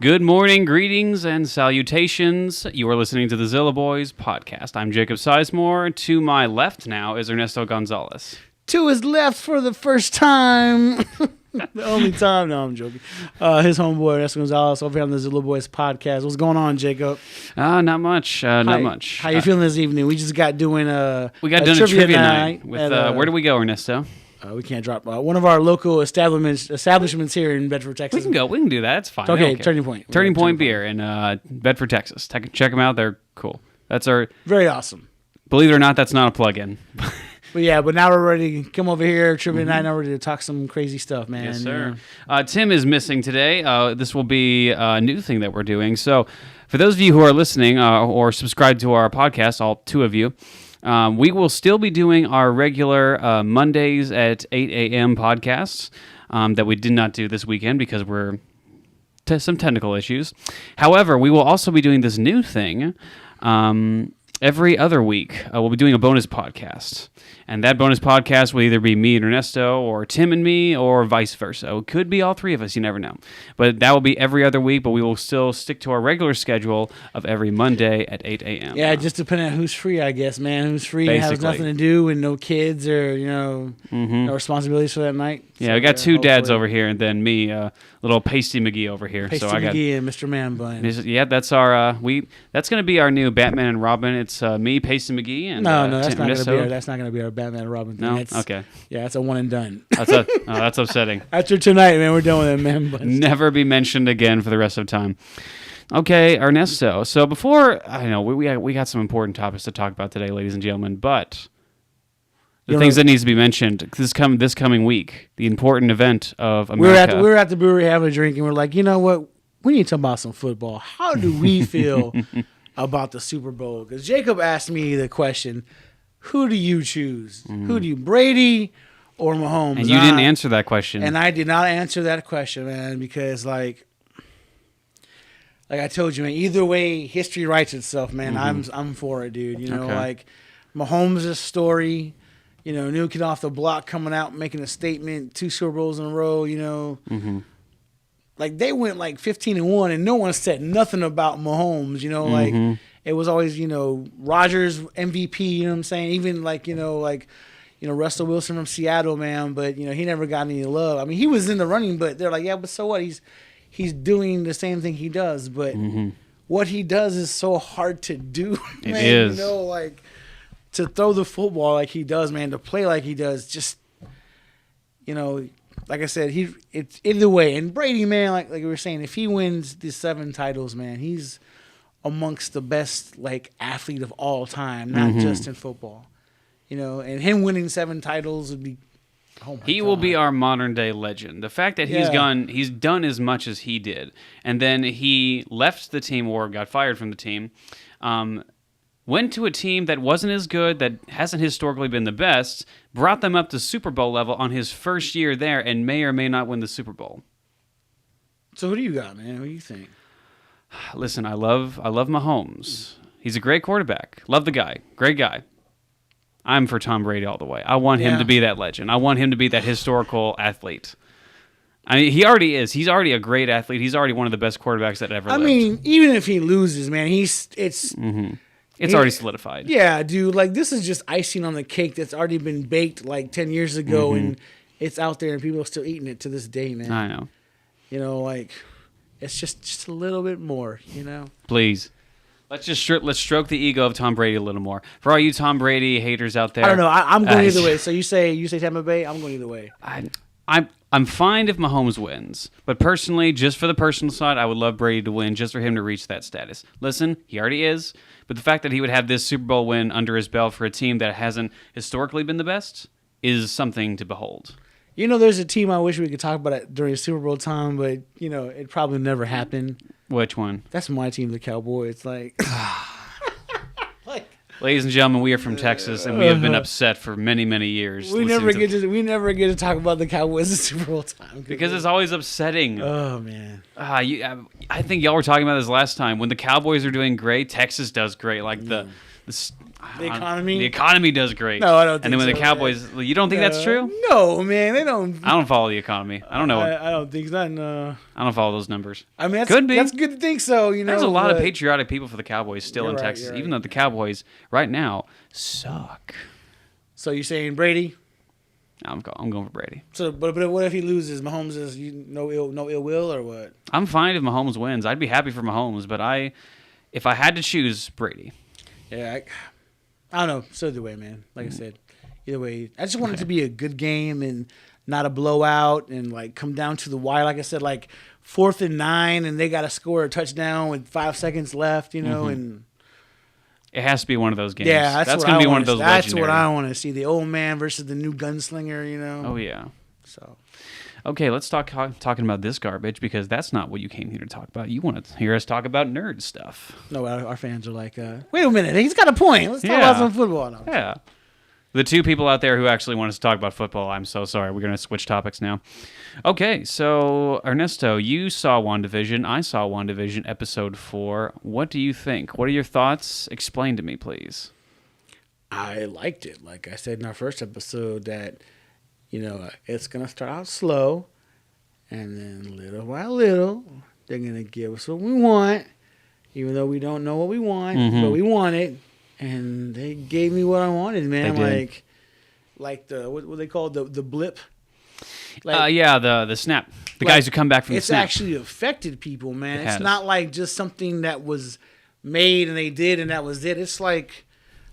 Good morning, greetings, and salutations. You are listening to the Zillo Boyz Podcast. I'm Jacob Sizemore. To my left now is Ernesto Gonzalez. To his left for the first time. The only time. No, I'm joking. His homeboy, Ernesto Gonzalez, over here on the Zillo Boyz Podcast. What's going on, Jacob? Not much. Not much. How you feeling this evening? We just got doing a trivia night. With where do we go, Ernesto? We can't drop one of our local establishments here in Bedford, Texas. We can go. We can do that. It's fine. Okay, Turning Point. Turning Point Beer in Bedford, Texas. Check them out. They're cool. That's our... Very awesome. Believe it or not, that's not a plug-in. But now we're ready to come over here, trivia night, and we're ready to talk some crazy stuff, man. Yes, sir. Tim is missing today. This will be a new thing that we're doing. So for those of you who are listening or subscribed to our podcast, all two of you, we will still be doing our regular Mondays at 8 a.m. podcasts that we did not do this weekend because we're some technical issues. However, we will also be doing this new thing every other week. We'll be doing a bonus podcast. And that bonus podcast will either be me and Ernesto, or Tim and me, or vice versa. It could be all three of us. You never know. But that will be every other week, but we will still stick to our regular schedule of every Monday at 8 a.m. Yeah, just depending on who's free, I guess, man. Who's free and has nothing to do and no kids or, no responsibilities for that night. Yeah, we got two dads over here and then me, little Pasty McGee over here. Pasty McGee and Mr. Man Bun. Yeah, that's our that's going to be our new Batman and Robin. It's me, Pasty McGee, and No, that's not going to be our Batman and Robin thing. No? Okay. Yeah, that's a one and done. That's upsetting. After tonight, man, we're done with it, man. But never be mentioned again for the rest of time. Okay, Ernesto. So before, I know we got some important topics to talk about today, ladies and gentlemen, but the things that needs to be mentioned this coming week, the important event of America. We were at the brewery having a drink, and we're like, you know what? We need to talk about some football. How do we feel about the Super Bowl? Because Jacob asked me the question, who do you choose? Who do you, Brady or Mahomes? And you didn't answer that question. And I did not answer that question, man, because like I told you, man, either way, history writes itself, man. I'm for it, dude. You know, like Mahomes' story, new kid off the block coming out, making a statement, 2 Super Bowls in a row, Like they went like 15-1 and no one said nothing about Mahomes, like it was always, Rodgers MVP, you know what I'm saying? Even like, Russell Wilson from Seattle, man, but he never got any love. I mean, he was in the running, but they're like, yeah, but so what? He's doing the same thing he does, but what he does is so hard to do. It man, is. Like to throw the football like he does, man, to play like he does, just like I said, it's either way. And Brady, man, like we were saying, if he wins the 7 titles, man, he's amongst the best like athlete of all time, not just in football. And him winning 7 titles would be. He will be our modern day legend. The fact that he's done as much as he did, and then he left the team or got fired from the team, went to a team that wasn't as good, that hasn't historically been the best, brought them up to Super Bowl level on his first year there, and may or may not win the Super Bowl. So who do you got, man? Who do you think? Listen, I love Mahomes. He's a great quarterback. Love the guy. Great guy. I'm for Tom Brady all the way. I want him to be that legend. I want him to be that historical athlete. I mean, he already is. He's already a great athlete. He's already one of the best quarterbacks that ever lived. I mean, even if he loses, man, it's already solidified. Yeah, dude. Like, this is just icing on the cake that's already been baked like 10 years ago, and it's out there, and people are still eating it to this day, man. I know. Like, it's just a little bit more, Please. Let's stroke the ego of Tom Brady a little more. For all you Tom Brady haters out there. I don't know. I'm going either way. So you say Tampa Bay, I'm going either way. I'm fine if Mahomes wins, but personally, just for the personal side, I would love Brady to win just for him to reach that status. Listen, he already is, but the fact that he would have this Super Bowl win under his belt for a team that hasn't historically been the best is something to behold. There's a team I wish we could talk about it during Super Bowl time, but it probably never happened. Which one? That's my team, the Cowboys. Like, ladies and gentlemen, we are from Texas, and we have been upset for many, many years. We never get to talk about the Cowboys at Super Bowl time because it's always upsetting. Oh man, I think y'all were talking about this last time. When the Cowboys are doing great, Texas does great. Like the The economy? The economy does great. No, I don't think so. And then when the Cowboys... You don't think that's true? No, man. They don't... I don't follow the economy. I don't know. I don't think that, no. I don't follow those numbers. I mean, Could be. That's good to think so, you know. There's a lot of patriotic people for the Cowboys still in right, Texas, right. even though the Cowboys right now suck. So you're saying Brady? I'm going for Brady. So, but what if he loses? Mahomes is no ill will or what? I'm fine if Mahomes wins. I'd be happy for Mahomes, but if I had to choose, Brady. Yeah, I don't know. So either way, man. Like I said, either way, I just want it to be a good game and not a blowout and like come down to the wire. Like I said, like 4th and 9, and they got to score a touchdown with 5 seconds left. You know, and it has to be one of those games. yeah, that's going to be one of those. That's legendary. what I want to see. The old man versus the new gunslinger. You know. Oh yeah. So. Okay, let's talking about this garbage because that's not what you came here to talk about. You want to hear us talk about nerd stuff. No, our fans are like, wait a minute, he's got a point. Let's talk about some football now. Yeah. The two people out there who actually want us to talk about football, I'm so sorry. We're going to switch topics now. Okay, so Ernesto, you saw WandaVision. I saw WandaVision episode 4. What do you think? What are your thoughts? Explain to me, please. I liked it. Like I said in our first episode that, you know, it's going to start out slow, and then little by little, they're going to give us what we want, even though we don't know what we want, but we want it. And they gave me what I wanted, man. Like the what they call the blip. Like, the snap. The guys who come back from the snap. It's actually affected people, man. It's not like just something that was made and they did and that was it. It's like,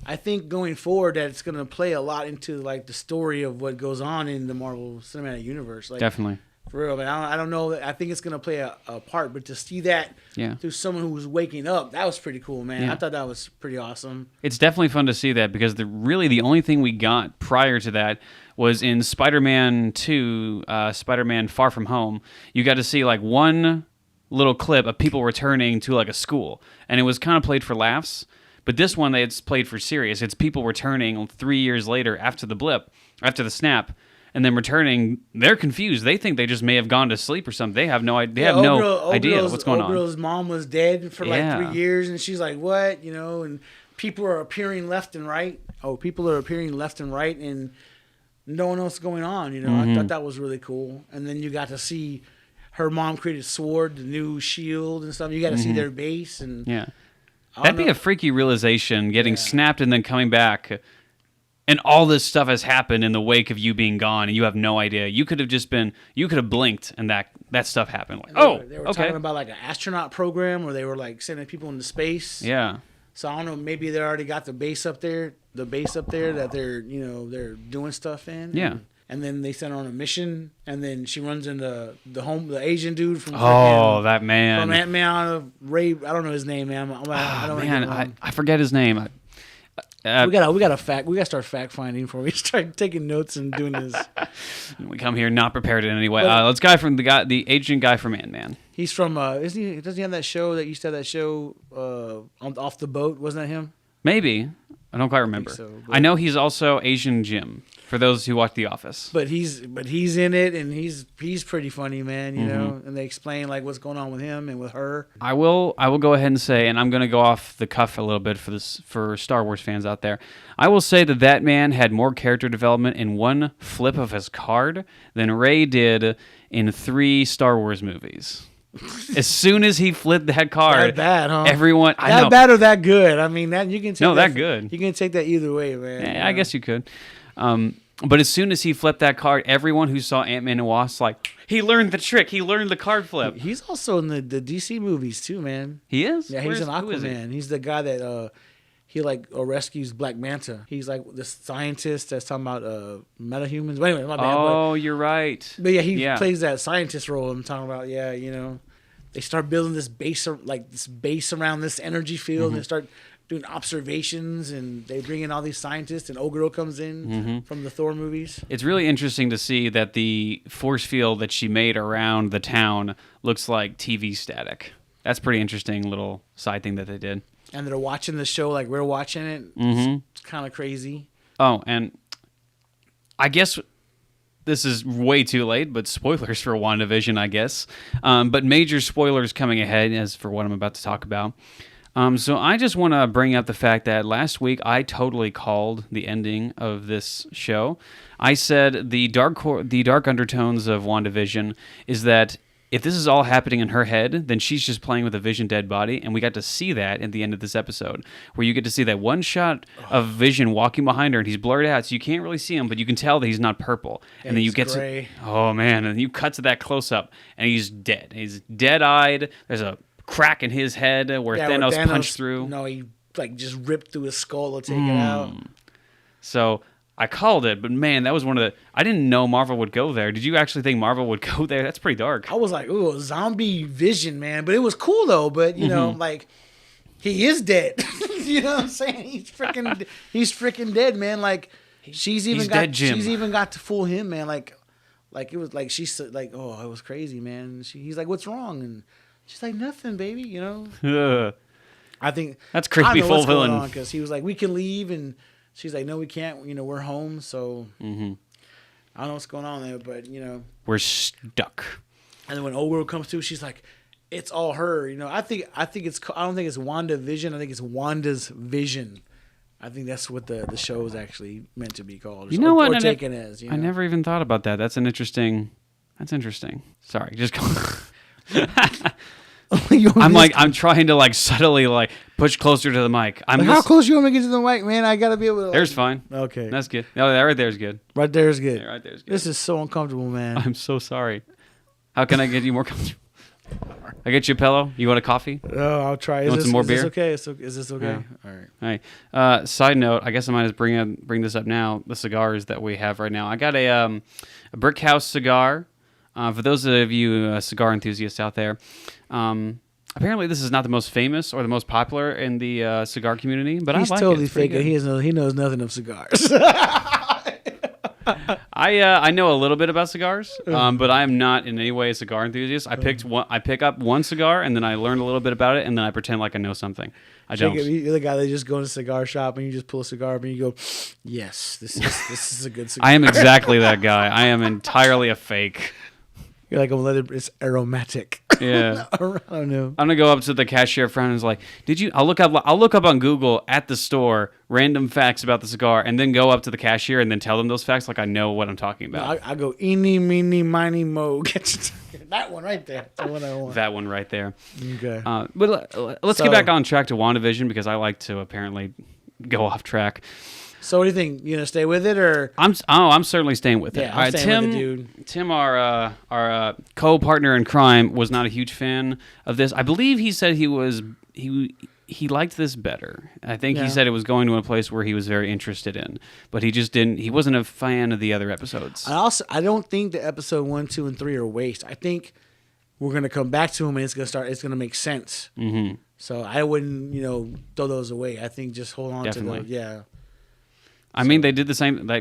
I think going forward that it's going to play a lot into like the story of what goes on in the Marvel Cinematic Universe. Like, definitely. For real, man. I don't know. I think it's going to play a part, but to see that through someone who was waking up, that was pretty cool, man. Yeah. I thought that was pretty awesome. It's definitely fun to see that because the only thing we got prior to that was in Spider-Man 2, Spider-Man Far From Home. You got to see like one little clip of people returning to like a school, and it was kind of played for laughs. But this one, it's played for serious. It's people returning 3 years later after the blip, after the snap. And then returning, they're confused. They think they just may have gone to sleep or something. They have no idea. They have no idea what's going on. Girl's mom was dead for like 3 years, and she's like, "What?" You know, and people are appearing left and right. People are appearing left and right, and no one else is going on. You know, I thought that was really cool. And then you got to see her mom created Sword, the new shield and stuff. You got to see their base, and that'd be a freaky realization, getting snapped and then coming back. And all this stuff has happened in the wake of you being gone, and you have no idea. You could have blinked, and that stuff happened. Like, they were talking about like an astronaut program where they were like sending people into space. Yeah. So I don't know. Maybe they already got the base up there that they're doing stuff in. Yeah. And then they sent her on a mission, and then she runs into the Asian dude from that man from Ant-Man. Ray, I don't know his name, man. I forget his name. We gotta start fact finding before we start taking notes and doing this. We come here not prepared in any way. Let's the Asian guy from Ant-Man. He's from doesn't he have that show that used to have that show off the boat? Wasn't that him? Maybe. I don't quite remember. I know he's also Asian Jim for those who watch The Office. But he's in it, and he's pretty funny, man. You know, and they explain like what's going on with him and with her. I will go ahead and say, and I'm going to go off the cuff a little bit for Star Wars fans out there. I will say that man had more character development in one flip of his card than Rey did in 3 Star Wars movies. As soon as he flipped that card, that bad, huh? Everyone, that bad or that good? I mean, that you can take that good. You can take that either way, man. Yeah, I guess you could. But as soon as he flipped that card, everyone who saw Ant-Man and Wasp like, he learned the trick. He learned the card flip. He's also in the DC movies too, man. He is? Yeah, he's an Aquaman. He's the guy that he rescues Black Manta. He's like this scientist that's talking about metahumans. But anyway, my bad. Oh, you're right. But yeah, he plays that scientist role I'm talking about. Yeah, you know. They start building this base around this energy field, and they start doing observations, and they bring in all these scientists, and Ogro comes in from the Thor movies. It's really interesting to see that the force field that she made around the town looks like TV static. That's pretty interesting little side thing that they did. And they're watching the show like we're watching it. It's kind of crazy. Oh, and I guess this is way too late, but spoilers for WandaVision, I guess. But major spoilers coming ahead as for what I'm about to talk about. So I just want to bring up the fact that last week I totally called the ending of this show. I said the dark undertones of WandaVision is that if this is all happening in her head, then she's just playing with a Vision dead body, and we got to see that at the end of this episode, where you get to see that one shot of Vision walking behind her, and he's blurred out, so you can't really see him, but you can tell that he's not purple. And then you get gray. and you cut to that close up, and he's dead. He's dead-eyed. There's a crack in his head where Thanos punched through. No, he just ripped through his skull to take it out. So I called it, but man, that was one of the... I didn't know Marvel would go there. Did you actually think Marvel would go there? That's pretty dark. I was like, ooh, zombie Vision, man. But it was cool, though. But, you know, like, he is dead. You know what I'm saying? He's freaking dead, man. Like, she's even got to fool him, man. Like it was like, she's like, oh, it was crazy, man. He's like, what's wrong? And she's like, nothing, baby, you know? I think... That's creepy full villain. Because he was like, we can leave, and... She's like, no, we can't. You know, we're home, so I don't know what's going on there, but you know, we're stuck. And then when Old World comes through, she's like, it's all her. You know, I don't think it's WandaVision. I think it's Wanda's Vision. I think that's what the show is actually meant to be called. You know what? Or taken as. You know? I never even thought about that. That's interesting. Sorry, just go. I'm trying to subtly push closer to the mic. How close you want me to get to the mic, man? I gotta be able to. There's fine. Okay, that's good. No, that right there's good. Right there's good. Yeah, right there's good. This is so uncomfortable, man. I'm so sorry. How can I get you more comfortable? I get you a pillow. You want a coffee? Oh, I'll try. You want some more beer? Is this okay? Yeah. All right. Side note, I guess I might just bring this up now. The cigars that we have right now. I got a Brick House cigar. For those of you cigar enthusiasts out there, apparently this is not the most famous or the most popular in the cigar community, but he's I like totally it. He's fake. He knows nothing of cigars. I know a little bit about cigars, but I am not in any way a cigar enthusiast. I pick up one cigar, and then I learn a little bit about it, and then I pretend like I know something. I don't. You're the guy that just go in a cigar shop and you just pull a cigar up and you go, yes, this is a good cigar. I am exactly that guy. I am entirely a fake. You're like, it's aromatic. Yeah. I don't know. I'm gonna go up to the cashier front and is like, I'll look up on Google at the store random facts about the cigar, and then go up to the cashier and then tell them those facts like I know what I'm talking about. I go eeny, meeny, miny, mo. That one right there. That's the one I want. That one right there. Okay. But let's get back on track to WandaVision, because I like to apparently go off track. So what do you think? You gonna stay with it, or I'm certainly staying with it. Yeah, I'm staying with it, dude. Tim, our co-partner in crime, was not a huge fan of this. I believe he said he liked this better. I think he said it was going to a place where he was very interested in, but he just didn't. He wasn't a fan of the other episodes. I don't think the episode 1, 2, and 3 are waste. I think we're gonna come back to them and it's gonna make sense. Mm-hmm. So I wouldn't throw those away. I think just hold on Definitely. to them. I mean, they did the same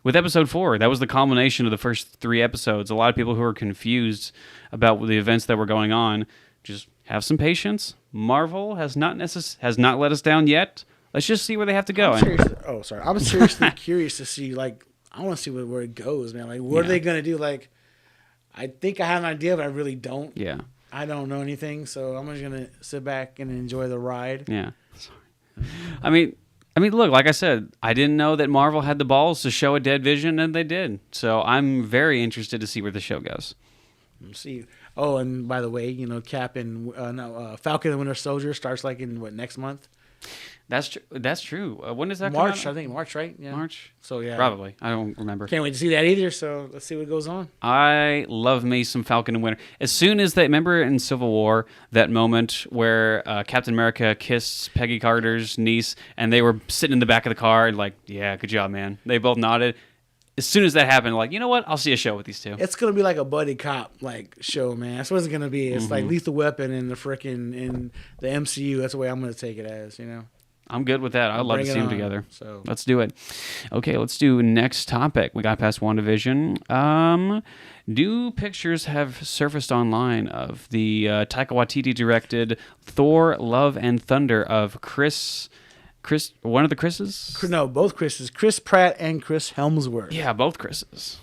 with episode 4. That was the culmination of the first 3 episodes. A lot of people who were confused about the events that were going on, just have some patience. Marvel has not let us down yet. Let's just see where they have to go. I'm seriously curious to see. I want to see where it goes, man. What are they gonna do? I think I have an idea, but I really don't. Yeah. I don't know anything, so I'm just gonna sit back and enjoy the ride. Yeah. I mean, look, like I said, I didn't know that Marvel had the balls to show a dead Vision, and they did. So I'm very interested to see where the show goes. We'll see. Oh, and by the way, Cap and Falcon and Winter Soldier starts in next month. That's true. When does that March, come out? I think March, right? Yeah. March? So, yeah. Probably. I don't remember. Can't wait to see that either, so let's see what goes on. I love me some Falcon and Winter. As soon as remember in Civil War, that moment where Captain America kissed Peggy Carter's niece, and they were sitting in the back of the car, and yeah, good job, man. They both nodded. As soon as that happened, you know what? I'll see a show with these two. It's gonna be like a buddy cop show, man. That's what it's gonna be. It's like Lethal Weapon in the MCU. That's the way I'm gonna take it as, I'm good with that. I'd love to see them together. So let's do it. Okay, let's do next topic. We got past WandaVision. New pictures have surfaced online of the Taika Waititi directed Thor: Love and Thunder of Chris, one of the Chris's? No, both Chris's. Chris Pratt and Chris Hemsworth. Yeah, both Chris's.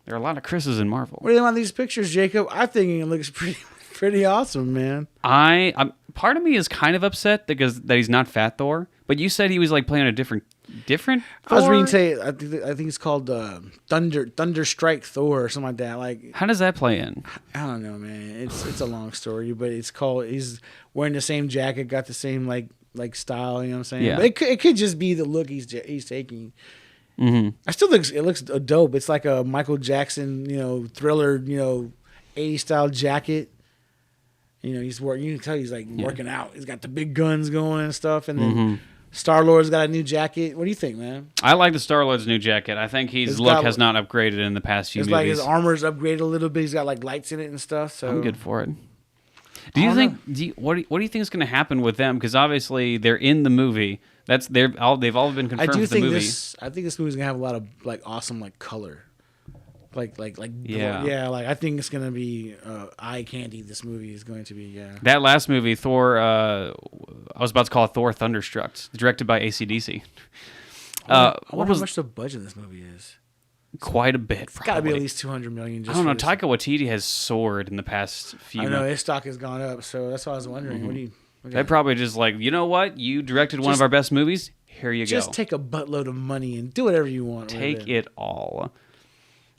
There are a lot of Chris's in Marvel. What do you think about these pictures, Jacob? I think it looks pretty awesome, man. I'm part of me is kind of upset because that he's not Fat Thor. But you said he was like playing a different. I was reading today. I think it's called Thunder Strike Thor or something like that. Like, how does that play in? I don't know, man. It's a long story, but it's called. He's wearing the same jacket, got the same like style. You know what I'm saying? Yeah. But it could just be the look he's taking. Mm-hmm. I still think it looks dope. It's like a Michael Jackson, Thriller, 80s style jacket. He's working. You can tell he's like working out. He's got the big guns going and stuff, and then Star-Lord's got a new jacket. What do you think, man? I like the Star-Lord's new jacket. I think his look has not upgraded in the past few movies. Like his armor's upgraded a little bit. He's got like lights in it and stuff. So I'm good for it. What do you think is going to happen with them? Because obviously they're in the movie. They've all been confirmed for the movie. I think this movie's gonna have a lot of like awesome like color. Like I think it's gonna be eye candy. This movie is going to be That last movie, Thor. I was about to call it Thor Thunderstruck, directed by AC/DC. I wonder how much the budget of this movie is. Quite a bit. It's got to be at least $200 million. I don't know. Taika Waititi has soared in the past few. I know his stock has gone up, so that's why I was wondering. What do you? They probably just like, you know what? You directed one of our best movies. Here you go. Just take a buttload of money and do whatever you want. Take it all.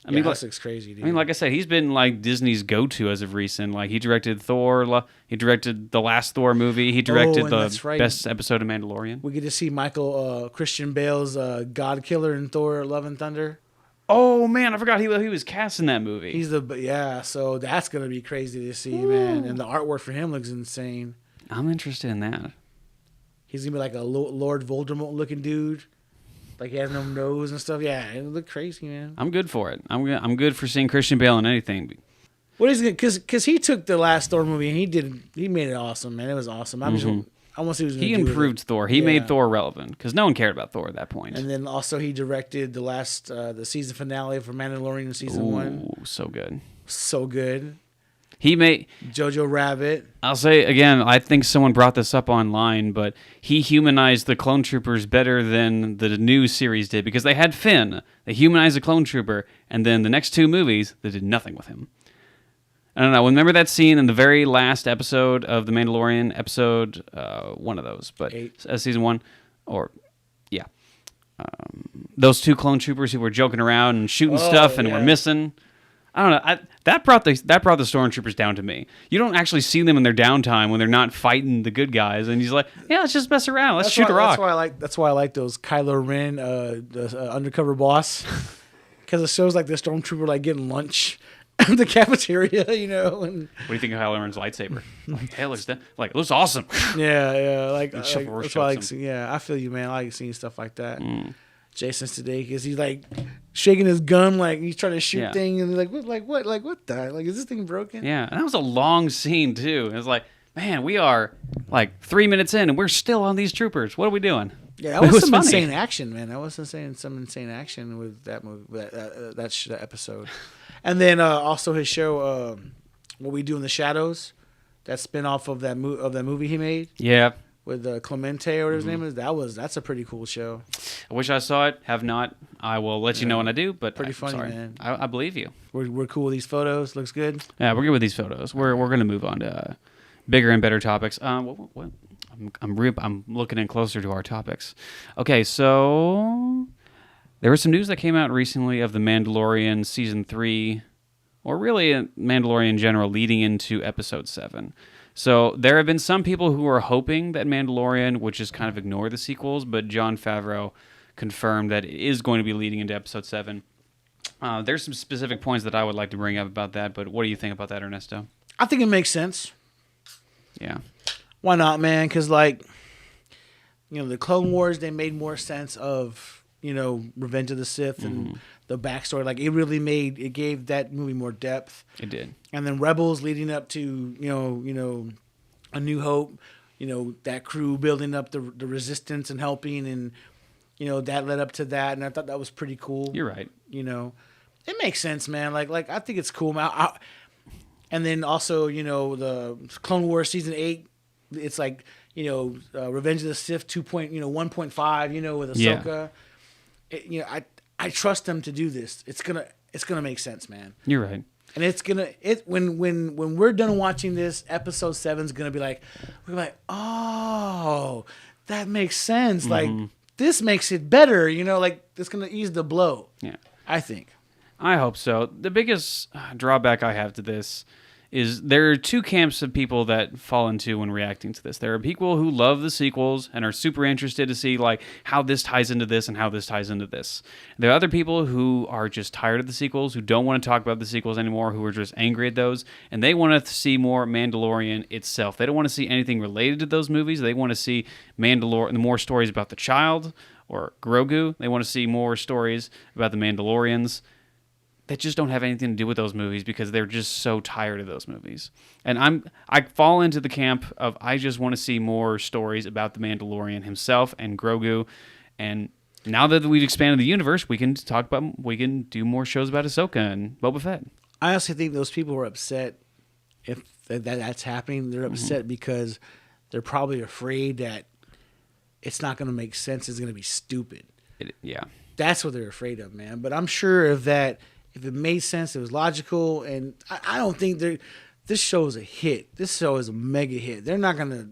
I mean, this looks crazy, dude. I mean, like I said, he's been like Disney's go-to as of recent. Like he directed Thor, he directed the last Thor movie, he directed the best episode of Mandalorian. We get to see Christian Bale's God Killer in Thor: Love and Thunder. Oh man, I forgot he was cast in that movie. So that's gonna be crazy to see, man. And the artwork for him looks insane. I'm interested in that. He's gonna be like a Lord Voldemort looking dude. Like he has no nose and stuff. Yeah, it look crazy, man. I'm good for it. I'm good for seeing Christian Bale in anything. What is it? Because he took the last Thor movie and he made it awesome, man. It was awesome. I want to see what he improved Thor. He made Thor relevant because no one cared about Thor at that point. And then also he directed the season finale for Mandalorian season 1. So good. So good. He made Jojo Rabbit. I'll say again, I think someone brought this up online, but he humanized the clone troopers better than the new series did because they had Finn. They humanized the clone trooper, and then the next two movies, they did nothing with him. I don't know. Remember that scene in the very last episode of The Mandalorian, episode one of those, but season 1, those two clone troopers who were joking around and shooting stuff and were missing. I don't know. That brought the stormtroopers down to me. You don't actually see them in their downtime when they're not fighting the good guys, and he's like, "Yeah, let's just mess around. Let's shoot a rock." That's why I like those Kylo Ren, the undercover boss, because it shows like the stormtrooper like getting lunch at the cafeteria, And what do you think of Kylo Ren's lightsaber? Like, hey, it looks awesome. Yeah. That's why I feel you, man. I like seeing stuff like that. Jason Sudeikis, he's like shaking his gun like he's trying to shoot things, and he's like, what is this thing broken? Yeah, and that was a long scene too. It was like, man, we are like 3 minutes in and we're still on these troopers. What are we doing? Yeah, that was some insane action, man. That was some insane action with that movie, that episode. And then also his show, What We Do in the Shadows, that spinoff of that movie he made. Yeah. With Clemente or whatever his name is. That's a pretty cool show. I wish I saw it. Have not. I will let you know when I do. But pretty funny, man. I believe you. We're cool with these photos. Looks good. Yeah, we're good with these photos. We're gonna move on to bigger and better topics. What? I'm looking in closer to our topics. Okay, so there was some news that came out recently of The Mandalorian season 3, or really Mandalorian in general, leading into episode 7. So there have been some people who are hoping that Mandalorian would just kind of ignore the sequels, but Jon Favreau confirmed that it is going to be leading into episode 7. There's some specific points that I would like to bring up about that, but what do you think about that, Ernesto? I think it makes sense. Yeah. Why not, man? Because, the Clone Wars, they made more sense of, Revenge of the Sith and the backstory. Like, it gave that movie more depth. It did. And then Rebels leading up to, A New Hope, that crew building up the resistance and helping, and, that led up to that. And I thought that was pretty cool. You're right. It makes sense, man. Like I think it's cool, man. And then also, the Clone Wars season 8, it's like, Revenge of the Sith 1.5, with Ahsoka. Yeah. I trust them to do this. It's gonna make sense, man. You're right. And it's gonna when we're done watching this, episode 7 is gonna be like, we're like, oh, that makes sense. Like this makes it better. You know, like it's gonna ease the blow. Yeah, I think. I hope so. The biggest drawback I have to this is there are two camps of people that fall into when reacting to this. There are people who love the sequels and are super interested to see like how this ties into this and how this ties into this. There are other people who are just tired of the sequels, who don't want to talk about the sequels anymore, who are just angry at those, and they want to see more Mandalorian itself. They don't want to see anything related to those movies. They want to see more stories about the child or Grogu. They want to see more stories about the Mandalorians that just don't have anything to do with those movies because they're just so tired of those movies. And I fall into the camp of I just want to see more stories about the Mandalorian himself and Grogu. And now that we've expanded the universe, we can do more shows about Ahsoka and Boba Fett. I honestly think those people are upset if that's happening. They're upset because they're probably afraid that it's not going to make sense. It's going to be stupid. Yeah. That's what they're afraid of, man. But I'm sure if it made sense, it was logical, and I don't think this show is a hit. This show is a mega hit. They're not gonna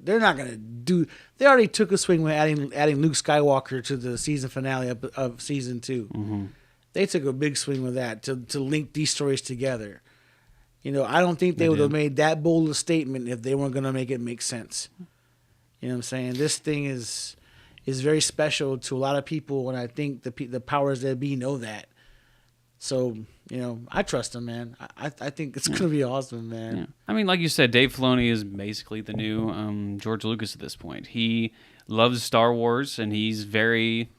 do. They already took a swing with adding Luke Skywalker to the season finale of season 2. They took a big swing with that to link these stories together. You know, I don't think they would have made that bold a statement if they weren't gonna make it make sense. You know what I'm saying? This thing is very special to a lot of people, and I think the powers that be know that. So, you know, I trust him, man. I think it's going to be awesome, man. Yeah. I mean, like you said, Dave Filoni is basically the new George Lucas at this point. He loves Star Wars, and he's very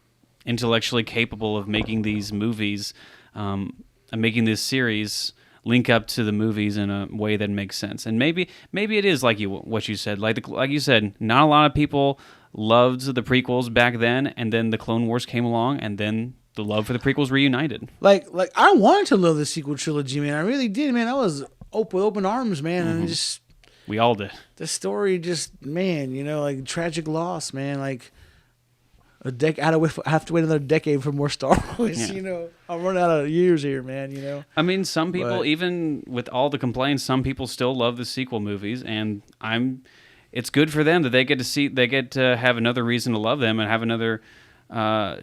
intellectually capable of making these movies, and making this series link up to the movies in a way that makes sense. And maybe it is like what you said. Like you said, not a lot of people loved the prequels back then, and then the Clone Wars came along, and then the love for the prequels reunited. Like I wanted to love the sequel trilogy, man. I really did, man. I was with open arms, man, and just we all did. The story, just man, you know, like tragic loss, man. Like I have to wait another decade for more Star Wars. You know, I'm running out of years here, man. You know. I mean, some people, even with all the complaints, some people still love the sequel movies, and it's good for them that they get to have another reason to love them and have another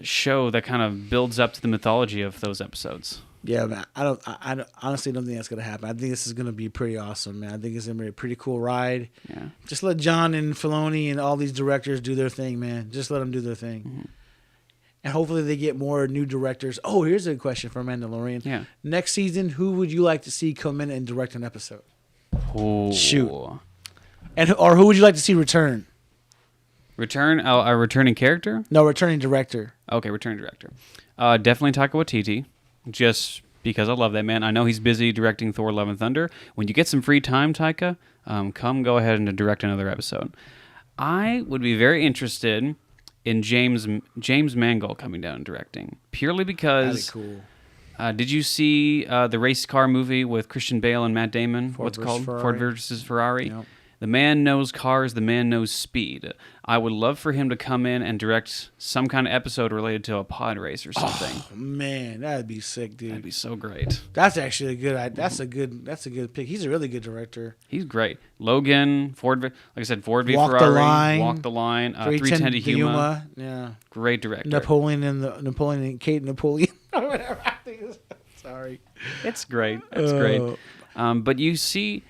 show that kind of builds up to the mythology of those episodes. Yeah, man. I honestly don't think that's gonna happen. I think this is gonna be pretty awesome, man. I think it's gonna be a pretty cool ride. Yeah. Just let John and Filoni and all these directors do their thing, man. Just let them do their thing. And hopefully they get more new directors. Oh, here's a question for Mandalorian. Yeah. Next season, who would you like to see come in and direct an episode? Ooh. Shoot. Or who would you like to see return? A returning character? No, returning director. Okay, returning director. Definitely Taika Waititi, just because I love that man. I know he's busy directing Thor: Love and Thunder. When you get some free time, Taika, go ahead and direct another episode. I would be very interested in James Mangold coming down and directing, purely because... That'd be cool. Did you see the race car movie with Christian Bale and Matt Damon? What's it called? Ferrari. Ford versus Ferrari. Yep. The man knows cars, the man knows speed. I would love for him to come in and direct some kind of episode related to a pod race or something. Oh man, that'd be sick, dude. That'd be so great. That's actually a good. That's a good pick. He's a really good director. He's great. Logan, Ford, like I said, Ford v Walk the Ferrari, Line. Walk the Line, 310 to Yuma. Yeah, great director. Napoleon and Kate Napoleon. Whatever. Sorry. It's great. It's great. But you see.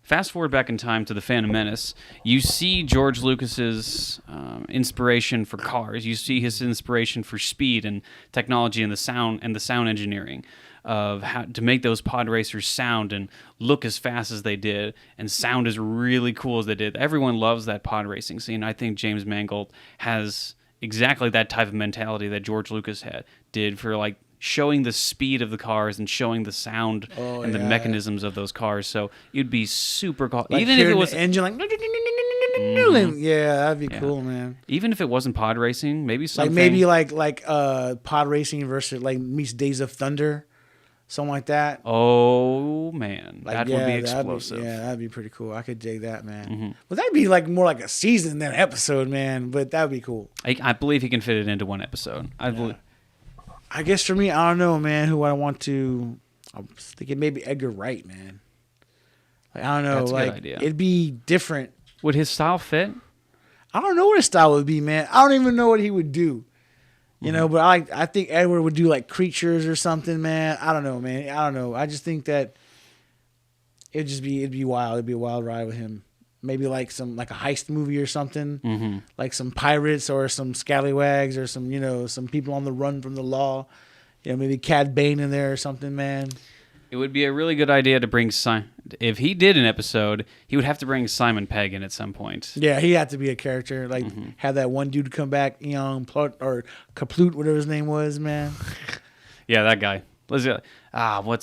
Fast forward back in time to The Phantom Menace, you see George Lucas's inspiration for cars. You see his inspiration for speed and technology and the sound engineering of how to make those pod racers sound and look as fast as they did and sound as really cool as they did. Everyone loves that pod racing scene. I think James Mangold has exactly that type of mentality that George Lucas did for like showing the speed of the cars and showing the sound and the mechanisms of those cars. So you'd be super cool. Like even if it was the engine, like yeah, that'd be cool, man. Even if it wasn't pod racing, maybe something like pod racing versus like meets Days of Thunder, something like that. Oh man, like, that would be explosive. That'd be pretty cool. I could dig that, man. Well, that'd be like more like a season than an episode, man. But that'd be cool. I believe he can fit it into one episode. I believe. I guess for me, I don't know, man, who I want to... I was thinking maybe Edgar Wright, man. Like, I don't know. That's a like good idea. it'd be different. Would his style fit? I don't know what his style would be, man. I don't even know what he would do. You know, but I think Edward would do like Creatures or something, man. I don't know, man. I don't know. I just think that it'd be wild. It'd be a wild ride with him. Maybe like a heist movie or something, like some pirates or some scallywags or some people on the run from the law. Maybe Cad Bane in there or something, man. It would be a really good idea to bring if he did an episode, he would have to bring Simon Pegg in at some point. Yeah, he had to be a character. Like have that one dude come back, or Kaplut, whatever his name was, man. Yeah, that guy. What's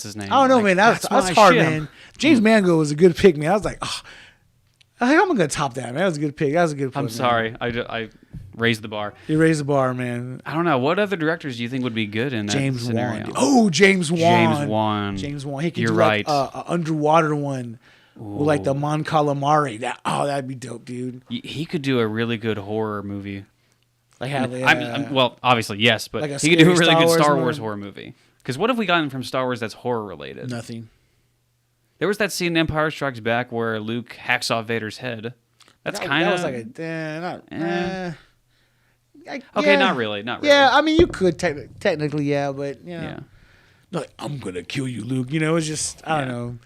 his name? I don't know, man. That's hard, man. James Mangold was a good pick, man. I was like, I'm gonna top that, man. That was a good pick. I'm sorry, I raised the bar. You raised the bar, man. I don't know. What other directors do you think would be good in that scenario? Wan. Oh, James Wan. James Wan. He could You're do right. like an underwater one. With like the Mon Calamari. That'd be dope, dude. He could do a really good horror movie. Like well, obviously yes, but like he could do a really good Star Wars Wars horror movie. Because what have we gotten from Star Wars that's horror related? Nothing. There was that scene in Empire Strikes Back where Luke hacks off Vader's head. That's kind of... That was like okay, not really. Yeah, I mean, you could technically, yeah, but, Yeah. Like, I'm going to kill you, Luke. It's just, I don't know.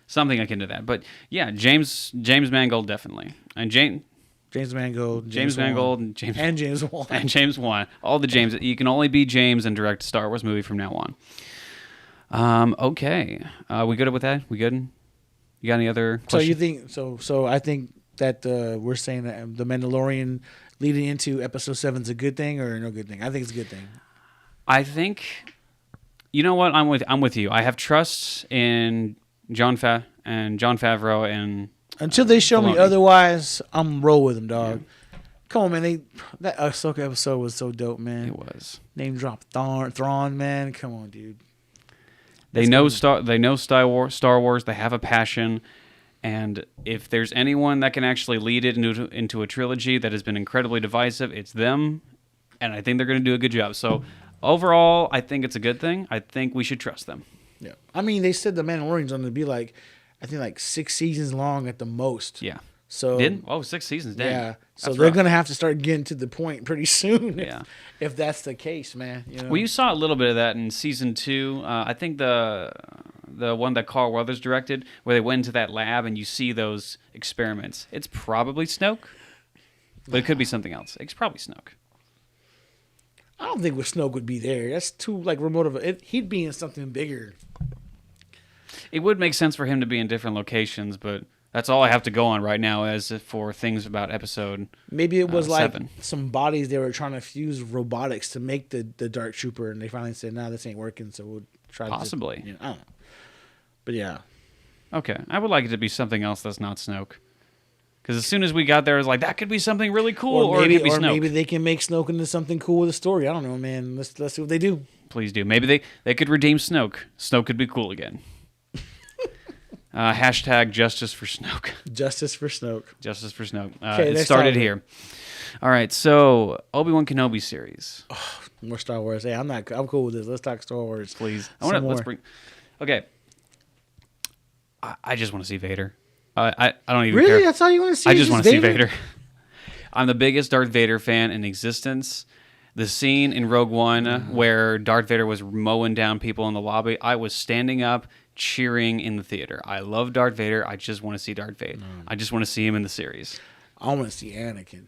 Something akin to that. But, yeah, James Mangold, definitely. And James Mangold. And James Wan. And James Wan. All the James. You can only be James and direct a Star Wars movie from now on. Okay. We good with that? We good? You got any other questions? So you think... So I think that we're saying that The Mandalorian leading into Episode 7 is a good thing or no good thing? I think it's a good thing. I think... You know what? I'm with you. I have trust in Jon Favreau and... Until they show Filoni. me otherwise, I'm roll with them, dog. Yeah. Come on, man. That Ahsoka episode was so dope, man. It was. Name drop Thrawn, man. Come on, dude. They know Star Wars. They have a passion, and if there's anyone that can actually lead it into a trilogy that has been incredibly divisive, it's them. And I think they're going to do a good job. So overall, I think it's a good thing. I think we should trust them. Yeah. I mean, they said The Mandalorian's going to be like, I think like 6 seasons long at the most. Yeah. So 6 seasons, dang. Yeah. So they're going to have to start getting to the point pretty soon. If that's the case, man. Well, you saw a little bit of that in season 2. I think the one that Carl Weathers directed, where they went into that lab and you see those experiments. It's probably Snoke, but it could be something else. It's probably Snoke. I don't think Snoke would be there. That's too like remote of a. He'd be in something bigger. It would make sense for him to be in different locations, but that's all I have to go on right now as for things about episode. Maybe it was like 7. some bodies they were trying to fuse robotics to make the Dark Trooper, and they finally said, "No, this ain't working." So we'll try. Possibly. I don't know. But yeah. Okay, I would like it to be something else that's not Snoke. Because as soon as we got there, it was like, that could be something really cool, or it could be Snoke. Maybe they can make Snoke into something cool with a story. I don't know, man. Let's see what they do. Please do. Maybe they could redeem Snoke. Snoke could be cool again. Hashtag justice for Snoke. Justice for Snoke. Justice for Snoke. Okay, it started here. All right, so Obi-Wan Kenobi series. Oh, more Star Wars. Hey, I'm cool with this. Let's talk Star Wars, please. Let's bring. Okay. I just want to see Vader. I don't even care. Really? That's all you want to see? I just want to see Vader. I'm the biggest Darth Vader fan in existence. The scene in Rogue One where Darth Vader was mowing down people in the lobby, I was standing up, cheering in the theater. I love Darth Vader. I just want to see Darth Vader. I just want to see him in the series. I want to see Anakin.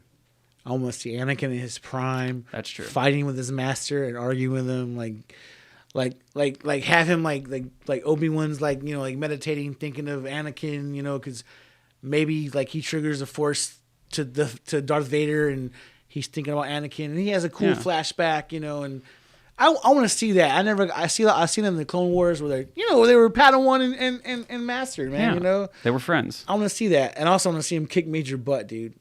I want to see Anakin in his prime. That's true. Fighting with his master and arguing with him, like have him like Obi-Wan's like meditating, thinking of Anakin, because maybe like he triggers a force to Darth Vader and he's thinking about Anakin and he has a cool flashback, and I want to see that. I seen them in the Clone Wars where they were Padawan and Master, man. They were friends. I want to see that, and also want to see him kick major butt, dude.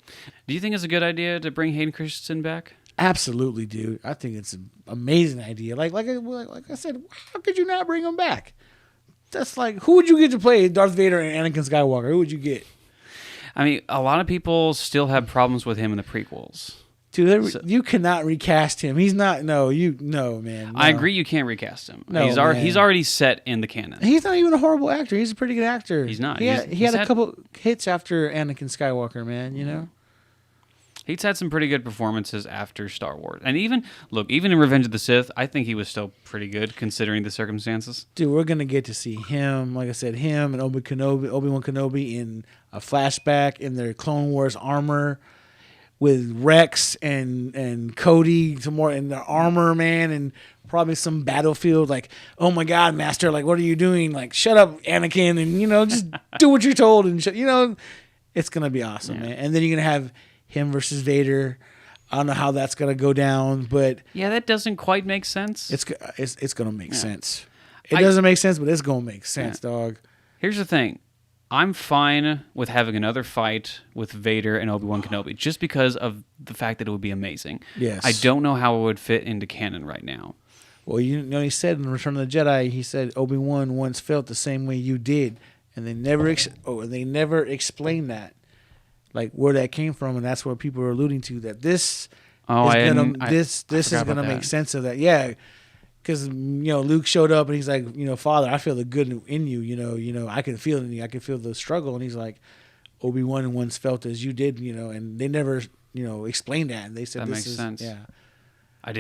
Do you think it's a good idea to bring Hayden Christensen back? Absolutely, dude. I think it's an amazing idea. Like I said, how could you not bring him back? That's like, who would you get to play Darth Vader and Anakin Skywalker? Who would you get? I mean, a lot of people still have problems with him in the prequels. Dude, you cannot recast him. He's not. No, man. No. I agree. You can't recast him. No, he's already set in the canon. He's not even a horrible actor. He's a pretty good actor. He's not. He had a couple hits after Anakin Skywalker, man. You know. He's had some pretty good performances after Star Wars, and even in Revenge of the Sith, I think he was still pretty good considering the circumstances. Dude, we're gonna get to see him, like I said, him and Obi-Wan Kenobi in a flashback in their Clone Wars armor with Rex and Cody, some more in their armor, man, and probably some battlefield. Like, oh my God, Master, like, what are you doing? Like, shut up, Anakin, and just do what you're told, and it's gonna be awesome, man. And then you're gonna have him versus Vader. I don't know how that's gonna go down, but that doesn't quite make sense. It's gonna make sense. It doesn't make sense, but it's gonna make sense, dog. Here's the thing. I'm fine with having another fight with Vader and Obi-Wan Kenobi just because of the fact that it would be amazing. Yes. I don't know how it would fit into canon right now. Well, he said in Return of the Jedi, he said Obi-Wan once felt the same way you did, and they never explained that, like where that came from, and that's what people are alluding to. That this is gonna make sense of that. Yeah. Because Luke showed up and he's like, Father, I feel the good in you. I can feel it in you. I can feel the struggle. And he's like, Obi-Wan once felt as you did, and they never, explained that. And they said that this makes sense. Yeah. I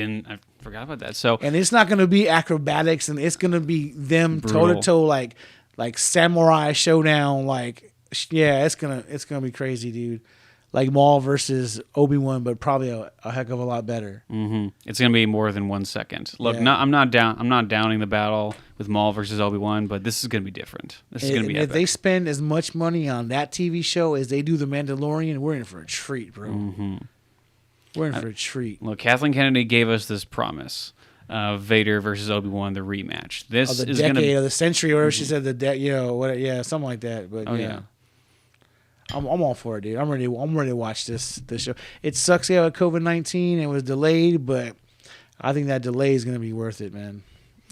forgot about that. So, and it's not going to be acrobatics, and it's going to be them toe to toe, like samurai showdown. Like, yeah, it's gonna be crazy, dude. Like Maul versus Obi-Wan, but probably a heck of a lot better. Mm-hmm. It's gonna be more than 1 second. Look, I'm not downing the battle with Maul versus Obi-Wan, but this is gonna be different. This is gonna be epic. If they spend as much money on that TV show as they do The Mandalorian, we're in for a treat, bro. Mm-hmm. We're in for a treat. Look, Kathleen Kennedy gave us this promise: Vader versus Obi-Wan, the rematch. This the is decade gonna of the century, or whatever she said. Something like that. But I'm all for it, dude. I'm ready to watch this show. It sucks we have COVID-19. It was delayed, but I think that delay is going to be worth it, man.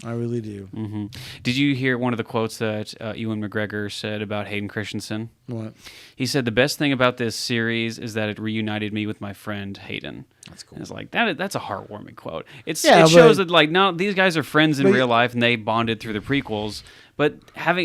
I really do. Mm-hmm. Did you hear one of the quotes that Ewan McGregor said about Hayden Christensen? What? He said, the best thing about this series is that it reunited me with my friend Hayden. That's cool. And it's like, that's a heartwarming quote. It shows that, like, no, these guys are friends in real life, and they bonded through the prequels. But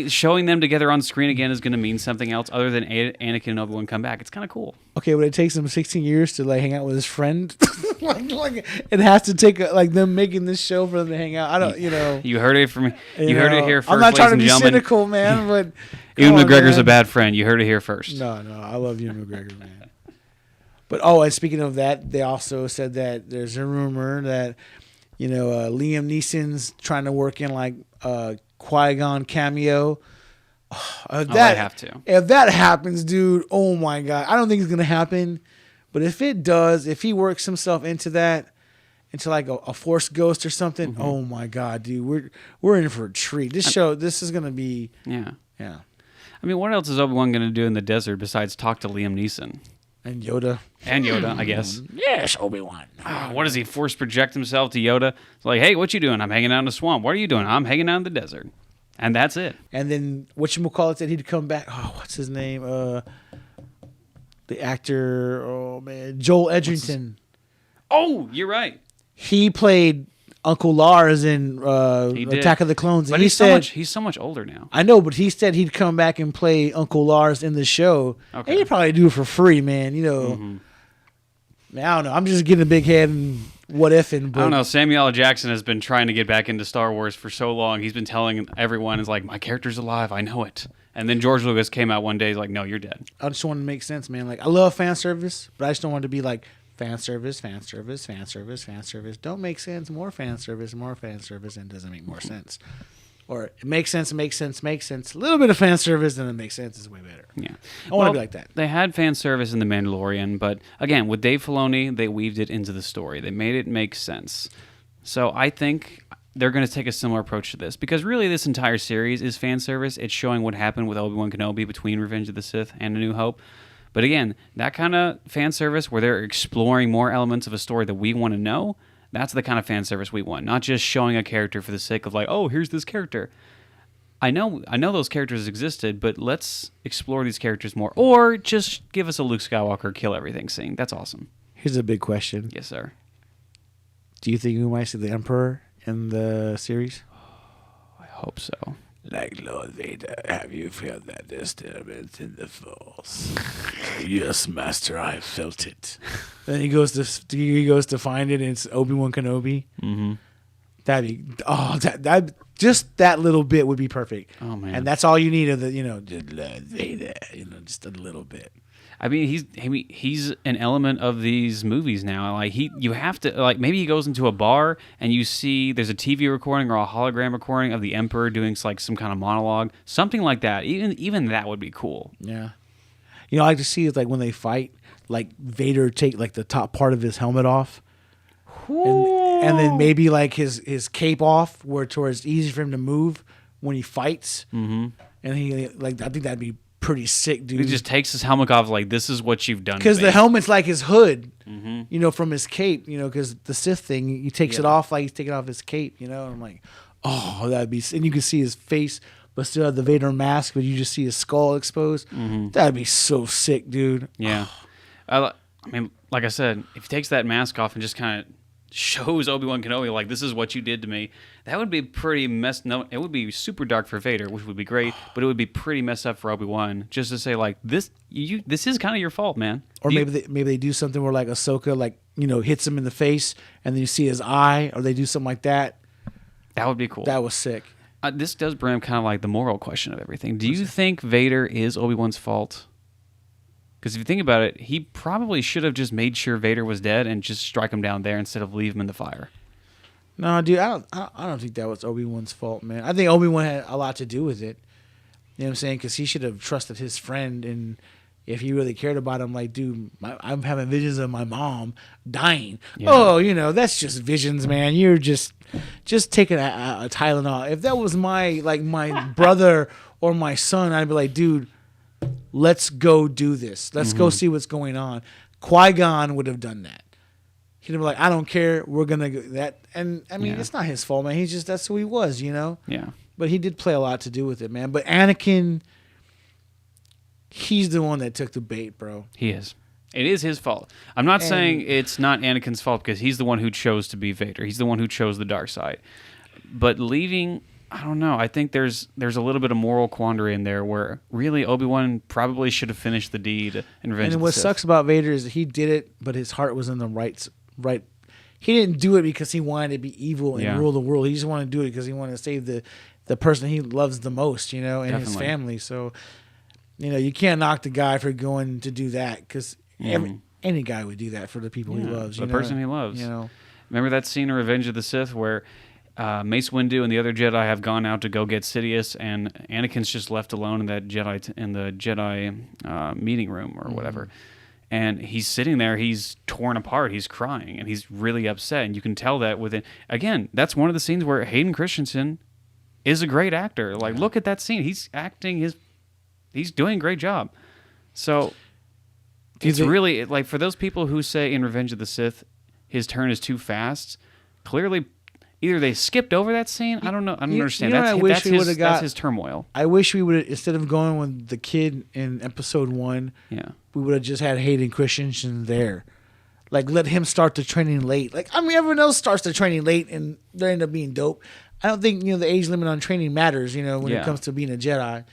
showing them together on screen again is going to mean something else other than Anakin and Obi-Wan come back. It's kind of cool. Okay, but it takes him 16 years to hang out with his friend. like it has to take them making this show for them to hang out. I don't, You heard it from me. You heard it here first. I'm not trying to be gentlemen. cynical, man, but Ewan McGregor's a bad friend. You heard it here first. No, I love Ewan McGregor, man. But and speaking of that, they also said that there's a rumor that Liam Neeson's trying to work in Qui-Gon cameo. I have to. If that happens, dude, oh my God. I don't think it's going to happen. But if it does, if he works himself into that, into like a Force ghost or something, oh my God, dude, we're in for a treat. This is going to be... Yeah. Yeah. I mean, what else is Obi-Wan going to do in the desert besides talk to Liam Neeson? And Yoda, I guess. Yes, Obi-Wan. What does he force project himself to Yoda? It's like, hey, what you doing? I'm hanging out in the swamp. What are you doing? I'm hanging out in the desert. And that's it. And then whatchamacallit said he'd come back. Oh, what's his name? The actor, oh man, Joel Edgerton. Oh, you're right. He played Uncle Lars in Attack of the Clones. But he's so much older now. I know, but he said he'd come back and play Uncle Lars in the show. Okay. And he'd probably do it for free, man. Man, I don't know. I'm just getting a big head and what if. I don't know. Samuel L. Jackson has been trying to get back into Star Wars for so long. He's been telling everyone, it's like, my character's alive. I know it. And then George Lucas came out one day, he's like, no, you're dead. I just want to make sense, man. Like, I love fan service, but I just don't want to be like, fan service, fan service, fan service, fan service. Don't make sense. More fan service, and it doesn't make more sense. Or it makes sense. A little bit of fan service, and it makes sense. Is way better. Yeah. I want to be like that. They had fan service in The Mandalorian, but again, with Dave Filoni, they weaved it into the story. They made it make sense. So I think they're going to take a similar approach to this, because really this entire series is fan service. It's showing what happened with Obi-Wan Kenobi between Revenge of the Sith and A New Hope. But again, that kind of fan service where they're exploring more elements of a story that we want to know, that's the kind of fan service we want. Not just showing a character for the sake of like, oh, here's this character. I know those characters existed, but let's explore these characters more. Or just give us a Luke Skywalker kill everything scene. That's awesome. Here's a big question. Yes, sir. Do you think we might see the Emperor in the series? I hope so. Like Lord Vader, have you felt that disturbance in the Force? Yes, Master, I felt it. Then he goes to find it, and it's Obi-Wan Kenobi. Mm-hmm. That just that little bit would be perfect. Oh man, and that's all you need of the just Lord Vader, just a little bit. I mean, he's an element of these movies now. Like you have to maybe he goes into a bar and you see there's a TV recording or a hologram recording of the Emperor doing like some kind of monologue, something like that. Even that would be cool. Yeah, I like to see it like when they fight, like Vader take like the top part of his helmet off, and then maybe like his cape off, where it's easy for him to move when he fights. Mm-hmm. And he I think that'd be pretty sick, dude. He just takes his helmet off like, this is what you've done. Because the helmet's like his hood, from his cape, because the Sith thing, he takes it off like he's taking off his cape, and I'm like, oh, that'd be, and you can see his face, but still have the Vader mask, but you just see his skull exposed. Mm-hmm. That'd be so sick, dude. Yeah. I mean, like I said, if he takes that mask off and just kind of shows Obi-Wan Kenobi like, this is what you did to me, that would be pretty messed. No, it would be super dark for Vader, which would be great, but it would be pretty messed up for Obi-Wan just to say like, this is kind of your fault, man. Or maybe they do something where like Ahsoka hits him in the face and then you see his eye, or they do something like that. That would be cool. That was sick. This does bring up kind of like the moral question of everything. Do you think Vader is Obi-Wan's fault? Because if you think about it, he probably should have just made sure Vader was dead and just strike him down there instead of leave him in the fire. No, dude, I don't think that was Obi-Wan's fault, man. I think Obi-Wan had a lot to do with it. You know what I'm saying? Because he should have trusted his friend, and if he really cared about him, like, dude, I'm having visions of my mom dying. Yeah. Oh, that's just visions, man. You're just taking a Tylenol. If that was my brother or my son, I'd be like, dude, let's go do this. Let's go see what's going on. Qui-Gon would have done that. He'd be like, I don't care. We're going to go that. And, I mean, it's not his fault, man. That's who he was, Yeah. But he did play a lot to do with it, man. But Anakin, he's the one that took the bait, bro. He is. It is his fault. I'm not saying it's not Anakin's fault because he's the one who chose to be Vader. He's the one who chose the dark side. But leaving... I don't know. I think there's a little bit of moral quandary in there where really Obi-Wan probably should have finished the deed in Revenge of the Sith. And what sucks about Vader is that he did it, but his heart was in the right. He didn't do it because he wanted to be evil and rule the world. He just wanted to do it because he wanted to save the person he loves the most, and Definitely. his family. So, you can't knock the guy for going to do that because any guy would do that for the people he loves. The person he loves. Remember that scene in Revenge of the Sith where Mace Windu and the other Jedi have gone out to go get Sidious, and Anakin's just left alone in that Jedi meeting room or whatever. And he's sitting there, he's torn apart, he's crying, and he's really upset. And you can tell that within. Again, that's one of the scenes where Hayden Christensen is a great actor. Like, look at that scene. He's acting he's doing a great job. So it's really like for those people who say in Revenge of the Sith his turn is too fast. Clearly. Either they skipped over that scene. I don't know. I don't understand. That's his turmoil. I wish we would have, instead of going with the kid in episode 1, we would have just had Hayden Christensen there. Like, let him start the training late. Like, I mean, everyone else starts the training late and they end up being dope. I don't think, the age limit on training matters, when it comes to being a Jedi.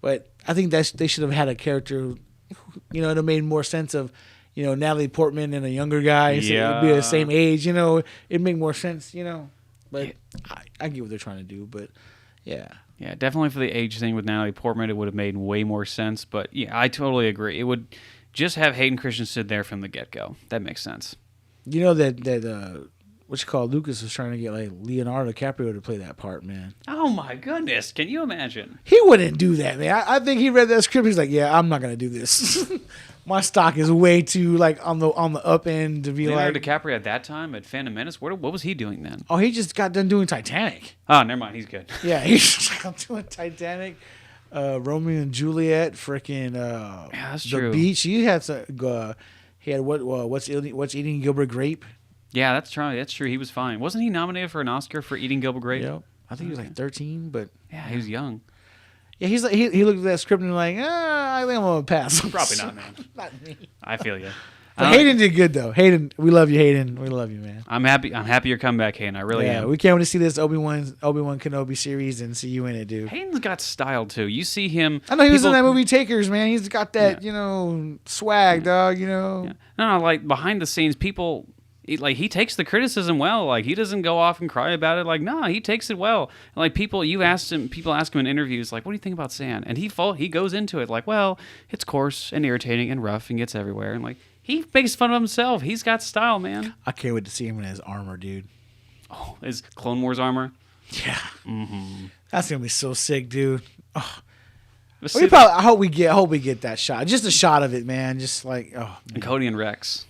But I think that they should have had a character, it made more sense of, Natalie Portman and a younger guy. So it'd be the same age, it'd make more sense, But I get what they're trying to do, but yeah. Yeah, definitely for the age thing with Natalie Portman, it would have made way more sense. But yeah, I totally agree. It would just have Hayden Christensen there from the get-go. That makes sense. Lucas was trying to get like Leonardo DiCaprio to play that part, man. Oh my goodness, can you imagine? He wouldn't do that, man. I think he read that script. He's like, yeah, I'm not gonna do this. My stock is way too like on the up end to be Leonardo DiCaprio at that time at Phantom Menace. What was he doing then? Oh, he just got done doing Titanic. Oh, never mind. He's good. Yeah, he's doing Titanic, Romeo and Juliet, freaking that's the true. Beach. He had what's eating Gilbert Grape. Yeah, that's true. That's true. He was fine. Wasn't he nominated for an Oscar for Eating Gilbert Grape? Yep. I think he was like 13, but yeah, he was young. Yeah, he's like he looked at that script and like, I think I'm gonna pass. Probably not, man. Not me. I feel you. Hayden did good though. Hayden, we love you, Hayden. We love you, man. I'm happy you're coming back, Hayden. I really am. We can't wait to see this Obi-Wan Kenobi series and see you in it, dude. Hayden's got style too. You see him. I know he was in that movie Takers, man. He's got that, swag, dog. Yeah. No, like behind the scenes, people. He takes the criticism well. Like, he doesn't go off and cry about it. Like, no, he takes it well. Like, people ask him in interviews, like, what do you think about sand? And he goes into it like, well, it's coarse and irritating and rough and gets everywhere. And like, he makes fun of himself. He's got style, man. I can't wait to see him in his armor, dude. Oh, his Clone Wars armor? Yeah. Mm-hmm. That's gonna be so sick, dude. Oh. I hope we get that shot. Just a shot of it, man. Just like, oh. Man. And Cody and Rex.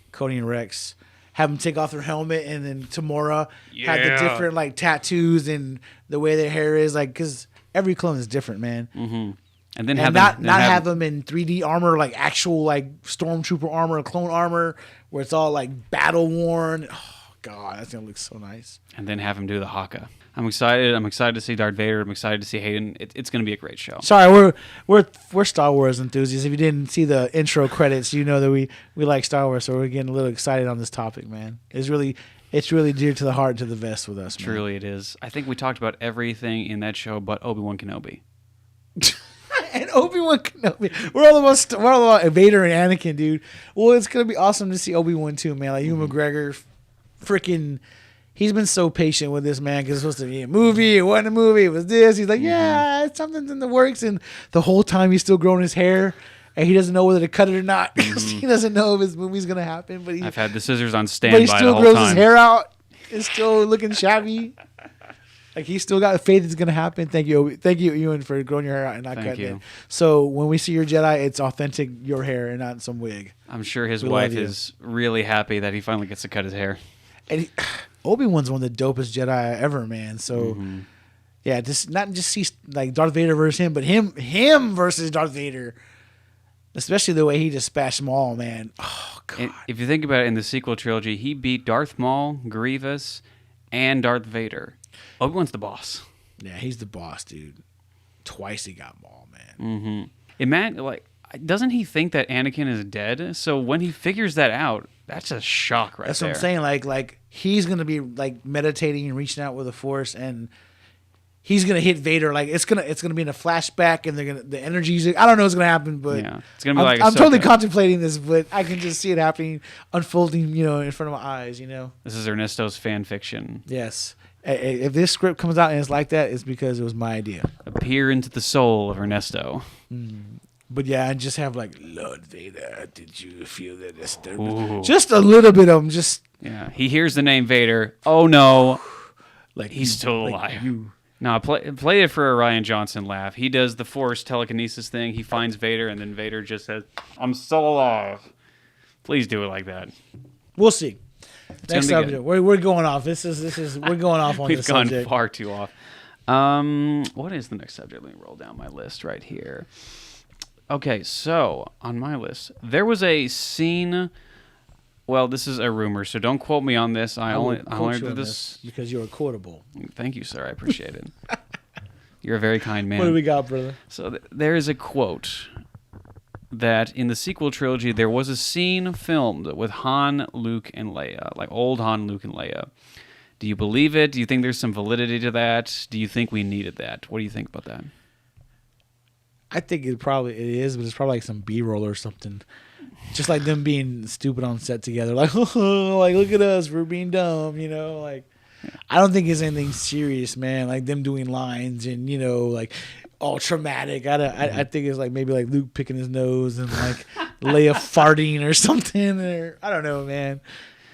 Have them take off their helmet, and then Tamora had the different like tattoos and the way their hair is, like, because every clone is different, man. Mm-hmm. And then have them in 3D armor, like actual like stormtrooper armor, clone armor, where it's all like battle worn. Oh God, that's gonna look so nice. And then have him do the Haka. I'm excited. I'm excited to see Darth Vader. I'm excited to see Hayden. It's going to be a great show. Sorry, we're Star Wars enthusiasts. If you didn't see the intro credits, you know that we like Star Wars, so we're getting a little excited on this topic, man. It's really dear to the heart and to the vest with us, man. Truly it is. I think we talked about everything in that show but Obi-Wan Kenobi. And Obi-Wan Kenobi. We're all about Vader and Anakin, dude. Well, it's going to be awesome to see Obi-Wan too, man. Like, Ewan McGregor, freaking... He's been so patient with this, man, because it's supposed to be a movie. It wasn't a movie. It was this. He's like, yeah, something's in the works. And the whole time he's still growing his hair, and he doesn't know whether to cut it or not, because he doesn't know if his movie's going to happen. But I've had the scissors on standby the whole time. But he still grows his hair out. It's still looking shabby. Like, he's still got faith it's going to happen. Thank you, Ewan, for growing your hair out and not cutting it. So when we see your Jedi, it's authentic your hair and not some wig. I'm sure his wife is really happy that he finally gets to cut his hair. And Obi-Wan's one of the dopest Jedi ever, man. So, yeah, not just see like Darth Vader versus him, but him versus Darth Vader. Especially the way he dispatched Maul, man. Oh, God. And if you think about it, in the sequel trilogy, he beat Darth Maul, Grievous, and Darth Vader. Obi-Wan's the boss. Yeah, he's the boss, dude. Twice he got Maul, man. Doesn't he think that Anakin is dead? So when he figures that out, that's a shock right there. That's what I'm saying. Like he's gonna be like meditating and reaching out with the Force, and he's gonna hit Vader. Like it's gonna be in a flashback, and the energies. I don't know what's gonna happen, but yeah, it's gonna be I'm totally contemplating this, but I can just see it happening, unfolding, in front of my eyes. This is Ernesto's fan fiction. Yes. If this script comes out and it's like that, it's because it was my idea. Appear into the soul of Ernesto. But yeah, I just have like, Lord Vader, did you feel the disturbance? Just a little bit of him. Yeah, he hears the name Vader. Oh no, like he's still alive. No, play it for a Ryan Johnson laugh. He does the Force telekinesis thing. He finds Vader, and then Vader just says, "I'm still alive." Please do it like that. We'll see. Next subject. We're going off. We're going off on this subject. We've gone far too off. What is the next subject? Let me roll down my list right here. Okay, so on my list, there was a scene. Well, this is a rumor, so don't quote me on this. I only did this because you're quotable. Thank you, sir. I appreciate it. You're a very kind man. What do we got, brother? So there is a quote that in the sequel trilogy there was a scene filmed with Han, Luke, and Leia, like old Han, Luke, and Leia. Do you believe it? Do you think there's some validity to that? Do you think we needed that? What do you think about that? I think it is, but it's probably like some B-roll or something. Just like them being stupid on set together. Like, like look at us, we're being dumb, like I don't think it's anything serious, man. Like them doing lines and, like all traumatic. I think it's like maybe like Luke picking his nose and like Leia farting or something, or I don't know, man.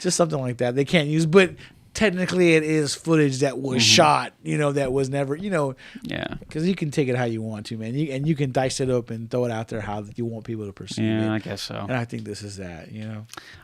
Just something like that. They can't use, but technically it is footage that was shot, that was never, yeah, because you can take it how you want to, man. You can dice it up and throw it out there how you want people to perceive it. Yeah, I guess so. And I think this is that,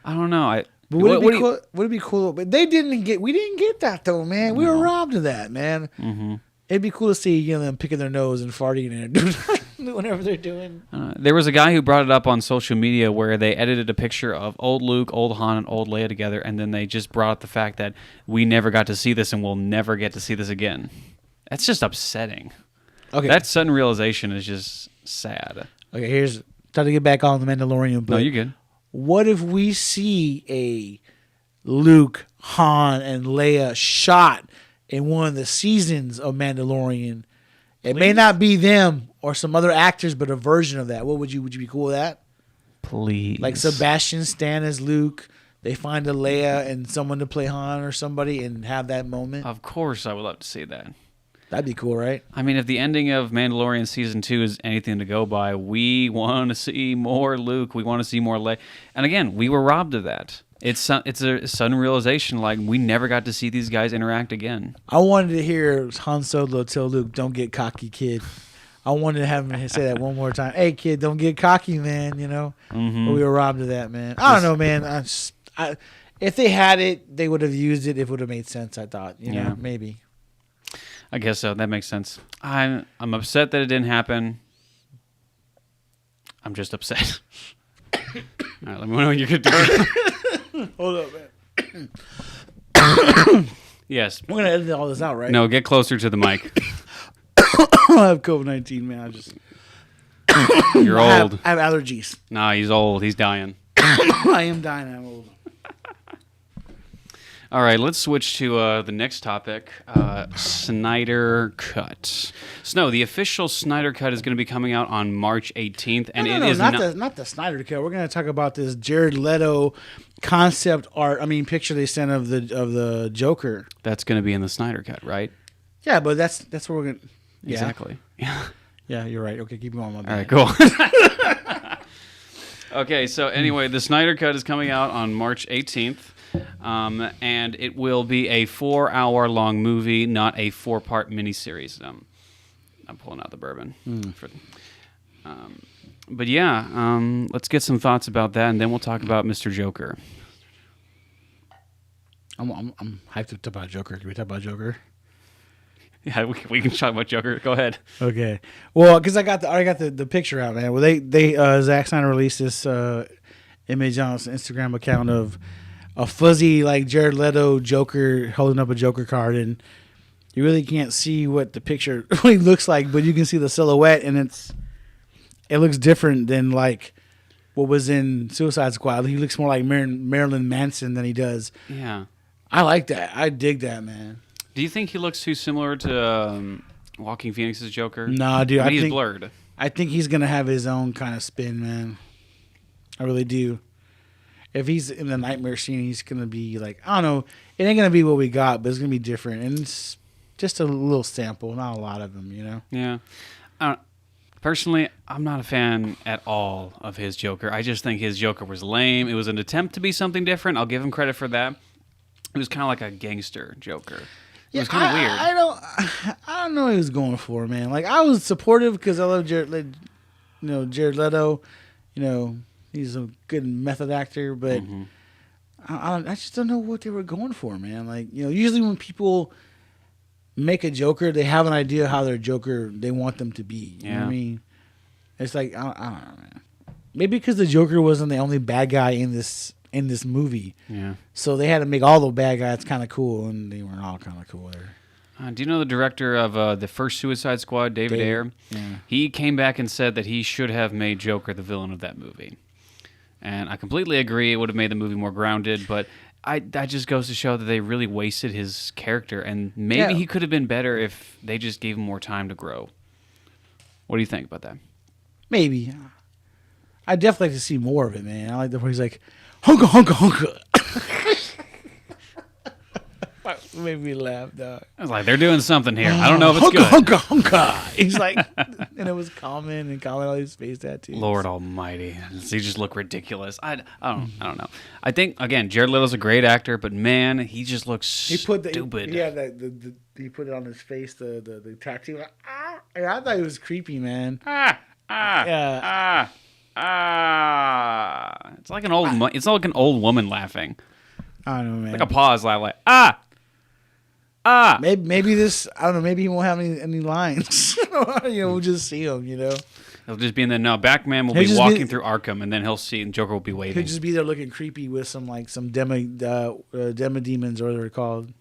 I don't know. But would it be cool? But we didn't get that though, man. We were robbed of that, man. Mm-hmm. It'd be cool to see them picking their nose and farting and whatever they're doing. There was a guy who brought it up on social media where they edited a picture of old Luke, old Han, and old Leia together, and then they just brought up the fact that we never got to see this and we'll never get to see this again. That's just upsetting. Okay, that sudden realization is just sad. Okay, here's trying to get back on the Mandalorian. But no, you're good. what if we see a Luke, Han, and Leia shot in one of the seasons of Mandalorian? It may not be them or some other actors, but a version of that. What would you be cool with that? Please. Like Sebastian Stan as Luke. They find a Leia and someone to play Han or somebody and have that moment. Of course, I would love to see that. That'd be cool, right? I mean, if the ending of Mandalorian Season 2 is anything to go by, we want to see more Luke. We want to see more Leia. And again, we were robbed of that. It's a sudden realization, like, we never got to see these guys interact again. I wanted to hear Han Solo tell Luke, "Don't get cocky, kid." I wanted to have him say that one more time. "Hey, kid, don't get cocky, man," you know? Mm-hmm. But we were robbed of that, man. I don't know, man. If they had it, they would have used it. It would have made sense, I thought. You know, maybe. I guess so. That makes sense. I'm upset that it didn't happen. I'm just upset. All right, let me know when you're good to go. Hold up, man. Yes. We're going to edit all this out, right? No, get closer to the mic. I have COVID-19, man. You're old. I have allergies. Nah, he's old. He's dying. I am dying. I'm old. All right, let's switch to the next topic, Snyder Cut. So, no, the official Snyder Cut is going to be coming out on March 18th, and it is not the Snyder Cut. We're going to talk about this Jared Leto concept art. I mean, picture they sent of the Joker. That's going to be in the Snyder Cut, right? Yeah, but that's where we're going to... Yeah. Exactly. Yeah. Yeah, you're right. Okay, keep going. All right, cool. Okay, so anyway, the Snyder Cut is coming out on March 18th. And it will be a 4-hour-long movie, not a 4-part miniseries. I'm pulling out the bourbon. But yeah, let's get some thoughts about that, and then we'll talk about Mr. Joker. I'm hyped to talk about Joker. Can we talk about Joker? Yeah, we can talk about Joker. Go ahead. Okay. Well, because I already got the picture out, man. Well, they Zack Snyder released this image on his Instagram account of a fuzzy, like, Jared Leto Joker holding up a Joker card, and you really can't see what the picture really looks like, but you can see the silhouette, and it looks different than, like, what was in Suicide Squad. He looks more like Marilyn Manson than he does. Yeah. I like that. I dig that, man. Do you think he looks too similar to Joaquin Phoenix's Joker? Nah, dude. I mean, he's blurred. I think he's going to have his own kind of spin, man. I really do. If he's in the nightmare scene, he's going to be like, I don't know. It ain't going to be what we got, but it's going to be different. And it's just a little sample, not a lot of them, you know? Yeah. Personally, I'm not a fan at all of his Joker. I just think his Joker was lame. It was an attempt to be something different. I'll give him credit for that. It was kind of like a gangster Joker. It was kind of weird. I don't know what he was going for, man. Like, I was supportive because I love Jared Leto. You know, he's a good method actor, but I just don't know what they were going for, man. Like, you know, usually when people make a Joker, they have an idea how their Joker they want them to be. You know what I mean? It's like, I don't know, man. Maybe because the Joker wasn't the only bad guy in this movie. Yeah. So they had to make all the bad guys kind of cool, and they weren't all kind of cool there. Do you know the director of the first Suicide Squad, David Ayer? Yeah. He came back and said that he should have made Joker the villain of that movie. And I completely agree. It would have made the movie more grounded, but that just goes to show that they really wasted his character, and maybe he could have been better if they just gave him more time to grow. What do you think about that? Maybe. I'd definitely like to see more of it, man. I like the way he's like, hunka, hunka, hunka. Made me laugh, dog. I was like, they're doing something here. I don't know if it's hunka, good. Hunka, hunka, hunka. He's like, and it was common and calling all his face tattoos. Lord Almighty, does he just look ridiculous? I don't know. I think again, Jared Leto's a great actor, but man, he just looks stupid. He put it on his face, the tattoo. I thought it was creepy, man. It's like an old. It's like an old woman laughing. I don't know, man. Like a pause, like Maybe this. I don't know. Maybe he won't have any lines. We'll just see him. He'll just be in the Batman will be walking through Arkham, and then he'll see, and Joker will be waving. He'll just be there looking creepy with some demo demons, or whatever they're called.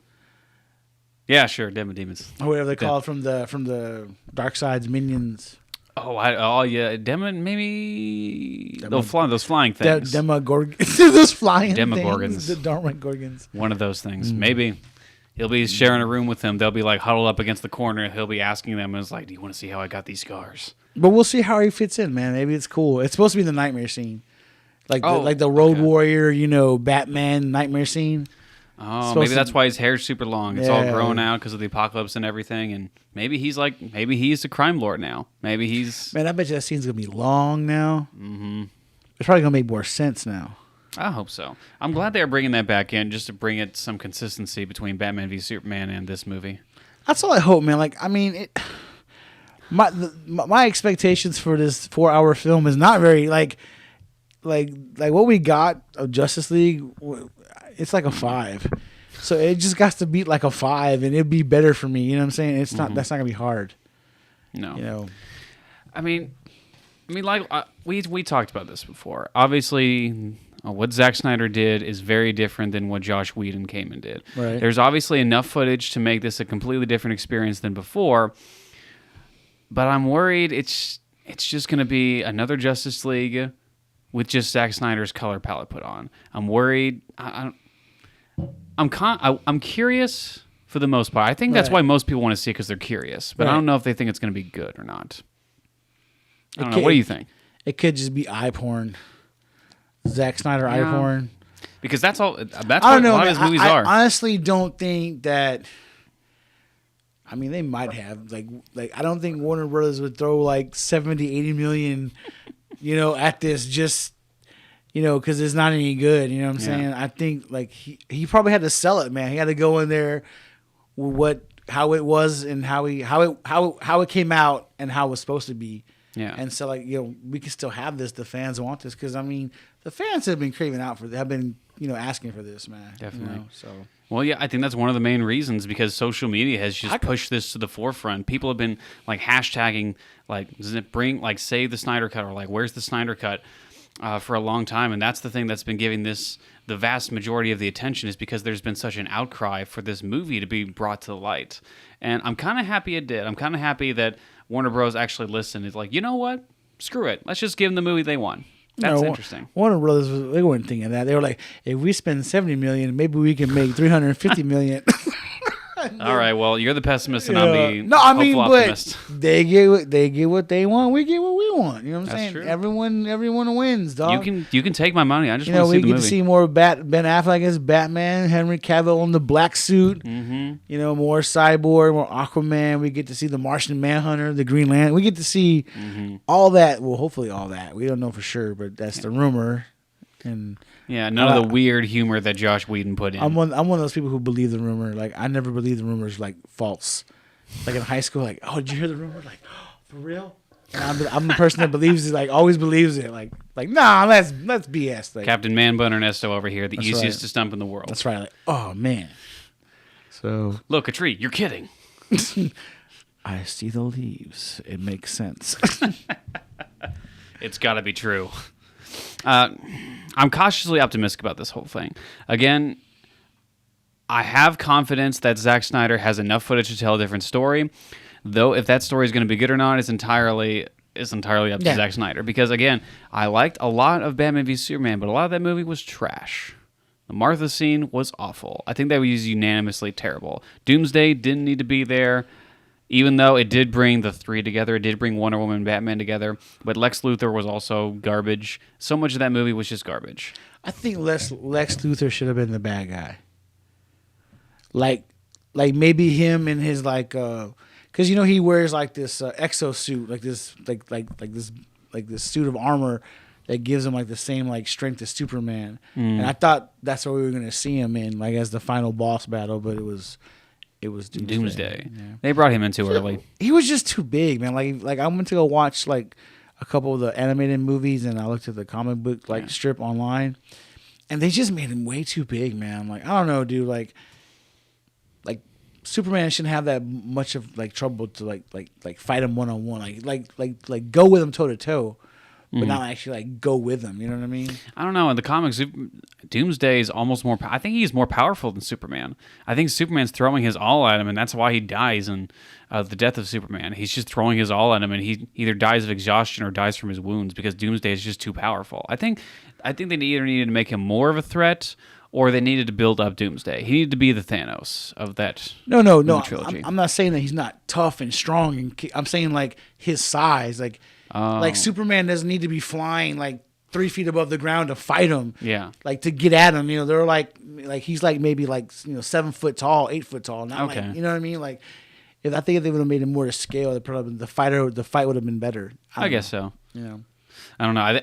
Yeah, sure, demo demons, or whatever they're called from the Darkseid's minions. Oh yeah, maybe those flying things. Demogorgons. Those flying Demogorgons. things. The Demogorgons. One of those things. Maybe he'll be sharing a room with them. They'll be like huddled up against the corner. He'll be asking them, and it's like, "Do you want to see how I got these scars?" But we'll see how he fits in, man. Maybe it's cool. It's supposed to be the nightmare scene, like the Road Warrior, Batman nightmare scene. Oh, maybe that's why his hair's super long. It's all grown out because of the apocalypse and everything. And maybe he's a crime lord now. Maybe he's... Man, I bet you that scene's going to be long now. Mm-hmm. It's probably going to make more sense now. I hope so. I'm glad they're bringing that back in just to bring it some consistency between Batman v Superman and this movie. That's all I hope, man. Like, I mean, my expectations for this 4-hour film is not very, like what we got of Justice League... It's like a 5. So it just got to beat like a 5 and it'd be better for me. You know what I'm saying? It's not, that's not going to be hard. No. I mean, like we talked about this before. Obviously, what Zack Snyder did is very different than what Josh Whedon came and did. Right. There's obviously enough footage to make this a completely different experience than before. But I'm worried it's just going to be another Justice League with just Zack Snyder's color palette put on. I'm worried. I'm curious for the most part. I think that's why most people want to see it because they're curious. But I don't know if they think it's going to be good or not. I don't know. What do you think? It could just be eye porn. Zack Snyder eye porn. Because that's all. That's what a lot of his movies are. I honestly don't think that. I mean, they might have like I don't think Warner Brothers would throw like 70, 80 million, at this just. Because it's not any good. You know what I'm saying? I think like he probably had to sell it, man. He had to go in there with how it was and how it came out and how it was supposed to be. Yeah. And so we can still have this. The fans want this because I mean the fans have been craving out have been asking for this, man. Definitely. So. Well, yeah, I think that's one of the main reasons because social media has just pushed this to the forefront. People have been like hashtagging like does it bring like save the Snyder Cut or like where's the Snyder Cut. For a long time, and that's the thing that's been giving this the vast majority of the attention is because there's been such an outcry for this movie to be brought to the light. And I'm kind of happy it did. I'm kind of happy that Warner Bros. Actually listened. It's like, you know what? Screw it. Let's just give them the movie they want. That's interesting. Warner Brothers, they weren't thinking that. They were like, if we spend $70 million, maybe we can make $350 million. All right, well, you're the pessimist, and I'm the optimist. But they get what they want. We get what we want. You know what I'm saying? True. Everyone wins, dog. You can take my money. I just want to see the movie. We get to see more Ben Affleck as Batman, Henry Cavill in the black suit. Mm-hmm. More Cyborg, more Aquaman. We get to see the Martian Manhunter, the Green Lantern. We get to see all that. Well, hopefully all that. We don't know for sure, but that's the rumor. And none of the weird humor that Josh Whedon put in. I'm one of those people who believe the rumor. Like I never believe the rumors like false. Like in high school, like, oh, did you hear the rumor? Like, oh, for real? And I'm the person that believes it. Like always believes it. Like nah, that's BS. Like, Captain Man-Bun Ernesto over here, the easiest to stump in the world. That's right. Like, oh man. So look, a tree. You're kidding. I see the leaves. It makes sense. It's got to be true. I'm cautiously optimistic about this whole thing. Again, I have confidence that Zack Snyder has enough footage to tell a different story. Though, if that story is going to be good or not is entirely up to Zack Snyder. Because again, I liked a lot of Batman v Superman, but a lot of that movie was trash. The Martha scene was awful. I think that was unanimously terrible. Doomsday didn't need to be there. Even though it did bring the three together, it did bring Wonder Woman and Batman together, but Lex Luthor was also garbage. So much of that movie was just garbage. I think Lex Luthor should have been the bad guy. Like maybe him and his because he wears like this exosuit, like this suit of armor that gives him like the same like strength as Superman. And I thought that's what we were gonna see him in, like as the final boss battle, but it was Doomsday. Yeah. They brought him in too early. He was just too big, man. Like I went to go watch like a couple of the animated movies, and I looked at the comic book strip online, and they just made him way too big, man. Like I don't know, dude. Like Superman shouldn't have that much of like trouble to like fight him one-on-one. Like go with him toe to toe. but not actually like go with him. You know what I mean? I don't know. In the comics, Doomsday is almost more. I think he's more powerful than Superman. I think Superman's throwing his all at him, and that's why he dies in the death of Superman. He's just throwing his all at him, and he either dies of exhaustion or dies from his wounds because Doomsday is just too powerful. I think they either needed to make him more of a threat, or they needed to build up Doomsday. He needed to be the Thanos of that. No. Trilogy. I'm not saying that he's not tough and strong. I'm saying like his size, like Superman doesn't need to be flying like 3 feet above the ground to fight him. Yeah. Like to get at him. You know, they're like he's like maybe like 7 foot tall, 8 foot tall. Not okay. like, you know what I mean? Like I think if they would have made him more to scale, the fight would have been better. I guess so. You know. I don't know.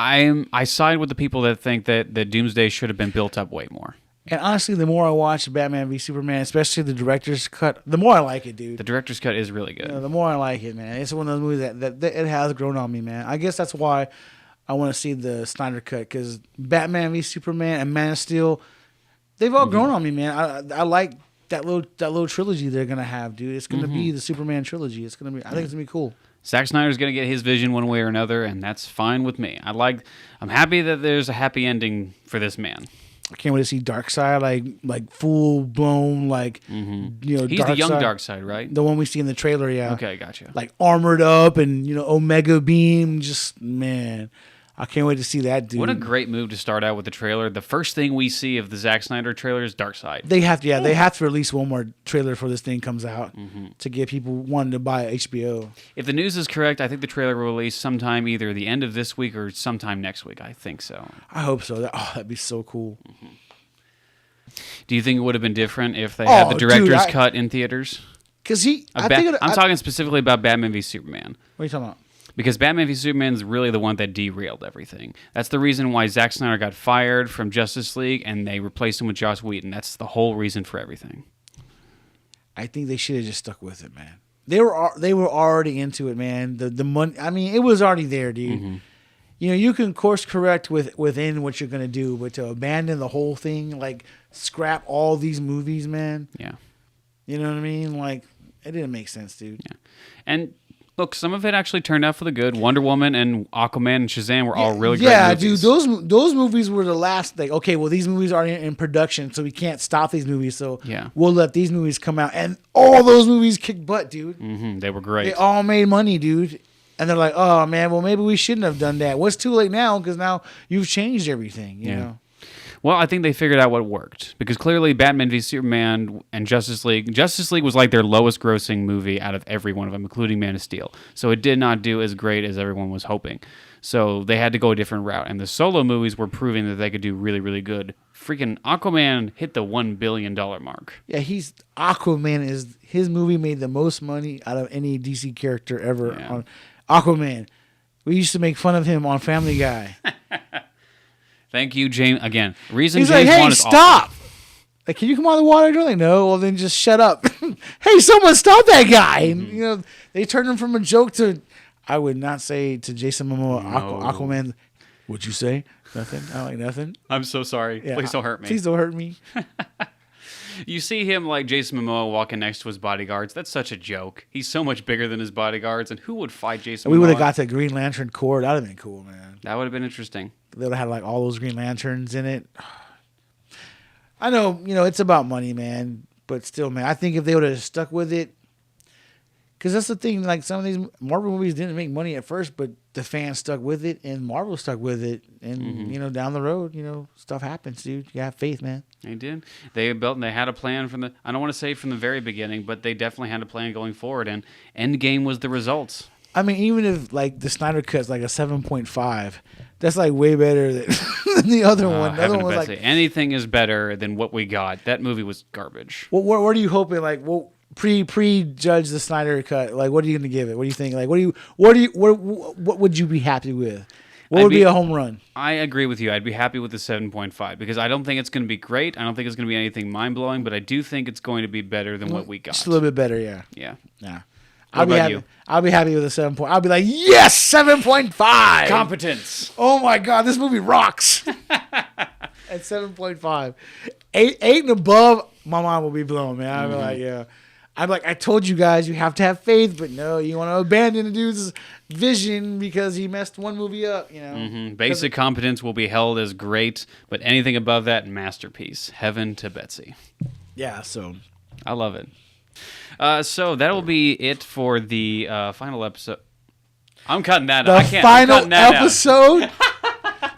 I side with the people that think that Doomsday should have been built up way more. And honestly, the more I watch Batman v Superman, especially the director's cut, the more I like it, dude. The director's cut is really good. You know, the more I like it, man. It's one of those movies that it has grown on me, man. I guess that's why I want to see the Snyder Cut, because Batman v Superman and Man of Steel, they've all grown on me, man. I like that little trilogy they're gonna have, dude. It's gonna be the Superman trilogy. It's gonna be. I think it's gonna be cool. Zack Snyder's going to get his vision one way or another, and that's fine with me. I'm happy that there's a happy ending for this man. I can't wait to see Darkseid, like full blown, like you know. He's Darkseid, the young Darkseid, right? The one we see in the trailer, yeah. Okay, gotcha. Like armored up and Omega Beam. Just man, I can't wait to see that dude. What a great move to start out with the trailer. The first thing we see of the Zack Snyder trailer is Darkseid. They have to release one more trailer before this thing comes out to get people wanting to buy HBO. If the news is correct, I think the trailer will release sometime either the end of this week or sometime next week. I think so. I hope so. That'd be so cool. Do you think it would have been different if they had the director's cut in theaters? Because I'm talking specifically about Batman v Superman. What are you talking about? Because Batman v Superman is really the one that derailed everything. That's the reason why Zack Snyder got fired from Justice League and they replaced him with Joss Whedon. That's the whole reason for everything. I think they should have just stuck with it, man. They were already into it, man. The money. I mean, it was already there, dude. You know, you can course correct within what you're gonna do, but to abandon the whole thing, like scrap all these movies, man. Yeah. You know what I mean? Like, it didn't make sense, dude. Yeah. And look, some of it actually turned out for the good. Wonder Woman and Aquaman and Shazam were all really great movies. Yeah, dude, those movies were the last. Like, okay, well, these movies are in production, so we can't stop these movies. So we'll let these movies come out, and all those movies kicked butt, dude. They were great. They all made money, dude. And they're like, oh man, well maybe we shouldn't have done that. What's too late now? Because now you've changed everything. You know. Well, I think they figured out what worked because clearly Batman v Superman and Justice League was like their lowest grossing movie out of every one of them, including Man of Steel. So it did not do as great as everyone was hoping. So they had to go a different route. And the solo movies were proving that they could do really, really good. Freaking Aquaman hit the $1 billion mark. Yeah, Aquaman his movie made the most money out of any DC character ever on Aquaman. We used to make fun of him on Family Guy. Thank you, James. Again, reason he's James like, hey, Wan is stop! awesome. Like, can you come out of the water? They're like, no. Well, then just shut up. Hey, someone stop that guy! And, you know, they turned him from a joke to. I would not say to Jason Momoa, Aquaman. What'd you say? Nothing. I like nothing. I'm so sorry. Yeah, please don't hurt me. Please don't hurt me. You see him like Jason Momoa walking next to his bodyguards. That's such a joke. He's so much bigger than his bodyguards. And who would fight Jason Momoa? We would have got the Green Lantern Corps. That would have been cool, man. That would have been interesting. They would have had like all those Green Lanterns in it. I know, it's about money, man. But still, man, I think if they would have stuck with it, because that's the thing, like some of these Marvel movies didn't make money at first, but the fans stuck with it, and Marvel stuck with it, and down the road, stuff happens, dude. You have faith, man. They did. They had a plan from I don't want to say from the very beginning, but they definitely had a plan going forward, and Endgame was the results. I mean, even if like the Snyder Cut's like a 7.5, that's like way better than the other one. The other one was like anything is better than what we got. That movie was garbage. What are you hoping? Like, pre-judge the Snyder Cut. Like, what are you going to give it? What do you think? Like, what would you be happy with? What would be a home run? I agree with you. I'd be happy with the 7.5 because I don't think it's going to be great. I don't think it's going to be anything mind-blowing, but I do think it's going to be better than what we got. Just a little bit better, yeah. Yeah. Yeah. I'll be happy with a 7. I'll be like, yes, 7.5. Competence. Oh my God, this movie rocks. At 7.5. 8 and above, my mind will be blown, man. I'll be like, yeah. I'm like, I told you guys you have to have faith, but no, you want to abandon the dude's vision because he messed one movie up, you know. Mm-hmm. Basic competence will be held as great, but anything above that, masterpiece. Heaven to Betsy. Yeah, so I love it. So that will be it for the final episode. I'm cutting that out. The final episode.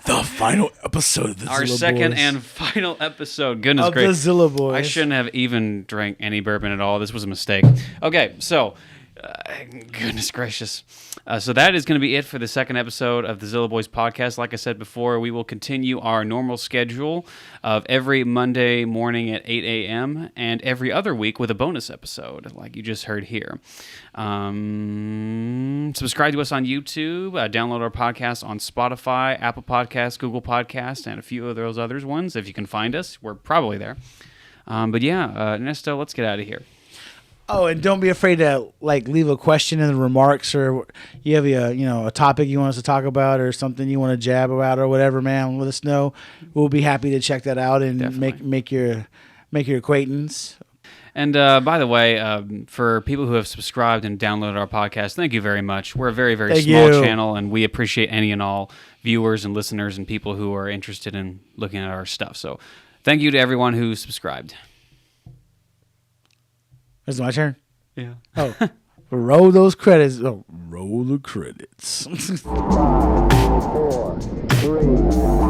The final episode of the Our Zillo second Boyz. and final episode. Goodness of gracious. the Zillo Boyz. I shouldn't have even drank any bourbon at all. This was a mistake. Okay, so, goodness gracious. So that is going to be it for the second episode of the Zillo Boyz Podcast. Like I said before, we will continue our normal schedule of every Monday morning at 8 a.m. and every other week with a bonus episode, like you just heard here. Subscribe to us on YouTube. Download our podcast on Spotify, Apple Podcasts, Google Podcasts, and a few of those others ones. If you can find us, we're probably there. But yeah, Ernesto, let's get out of here. Oh, and don't be afraid to leave a question in the remarks, or you have a topic you want us to talk about, or something you want to jab about, or whatever. Man, let us know. We'll be happy to check that out and make your acquaintance. And by the way, for people who have subscribed and downloaded our podcast, thank you very much. We're a very, very small channel, and we appreciate any and all viewers and listeners and people who are interested in looking at our stuff. So thank you to everyone who subscribed. Is it my turn? Yeah. Oh, roll those credits. Oh, roll the credits. 5, 4, 3,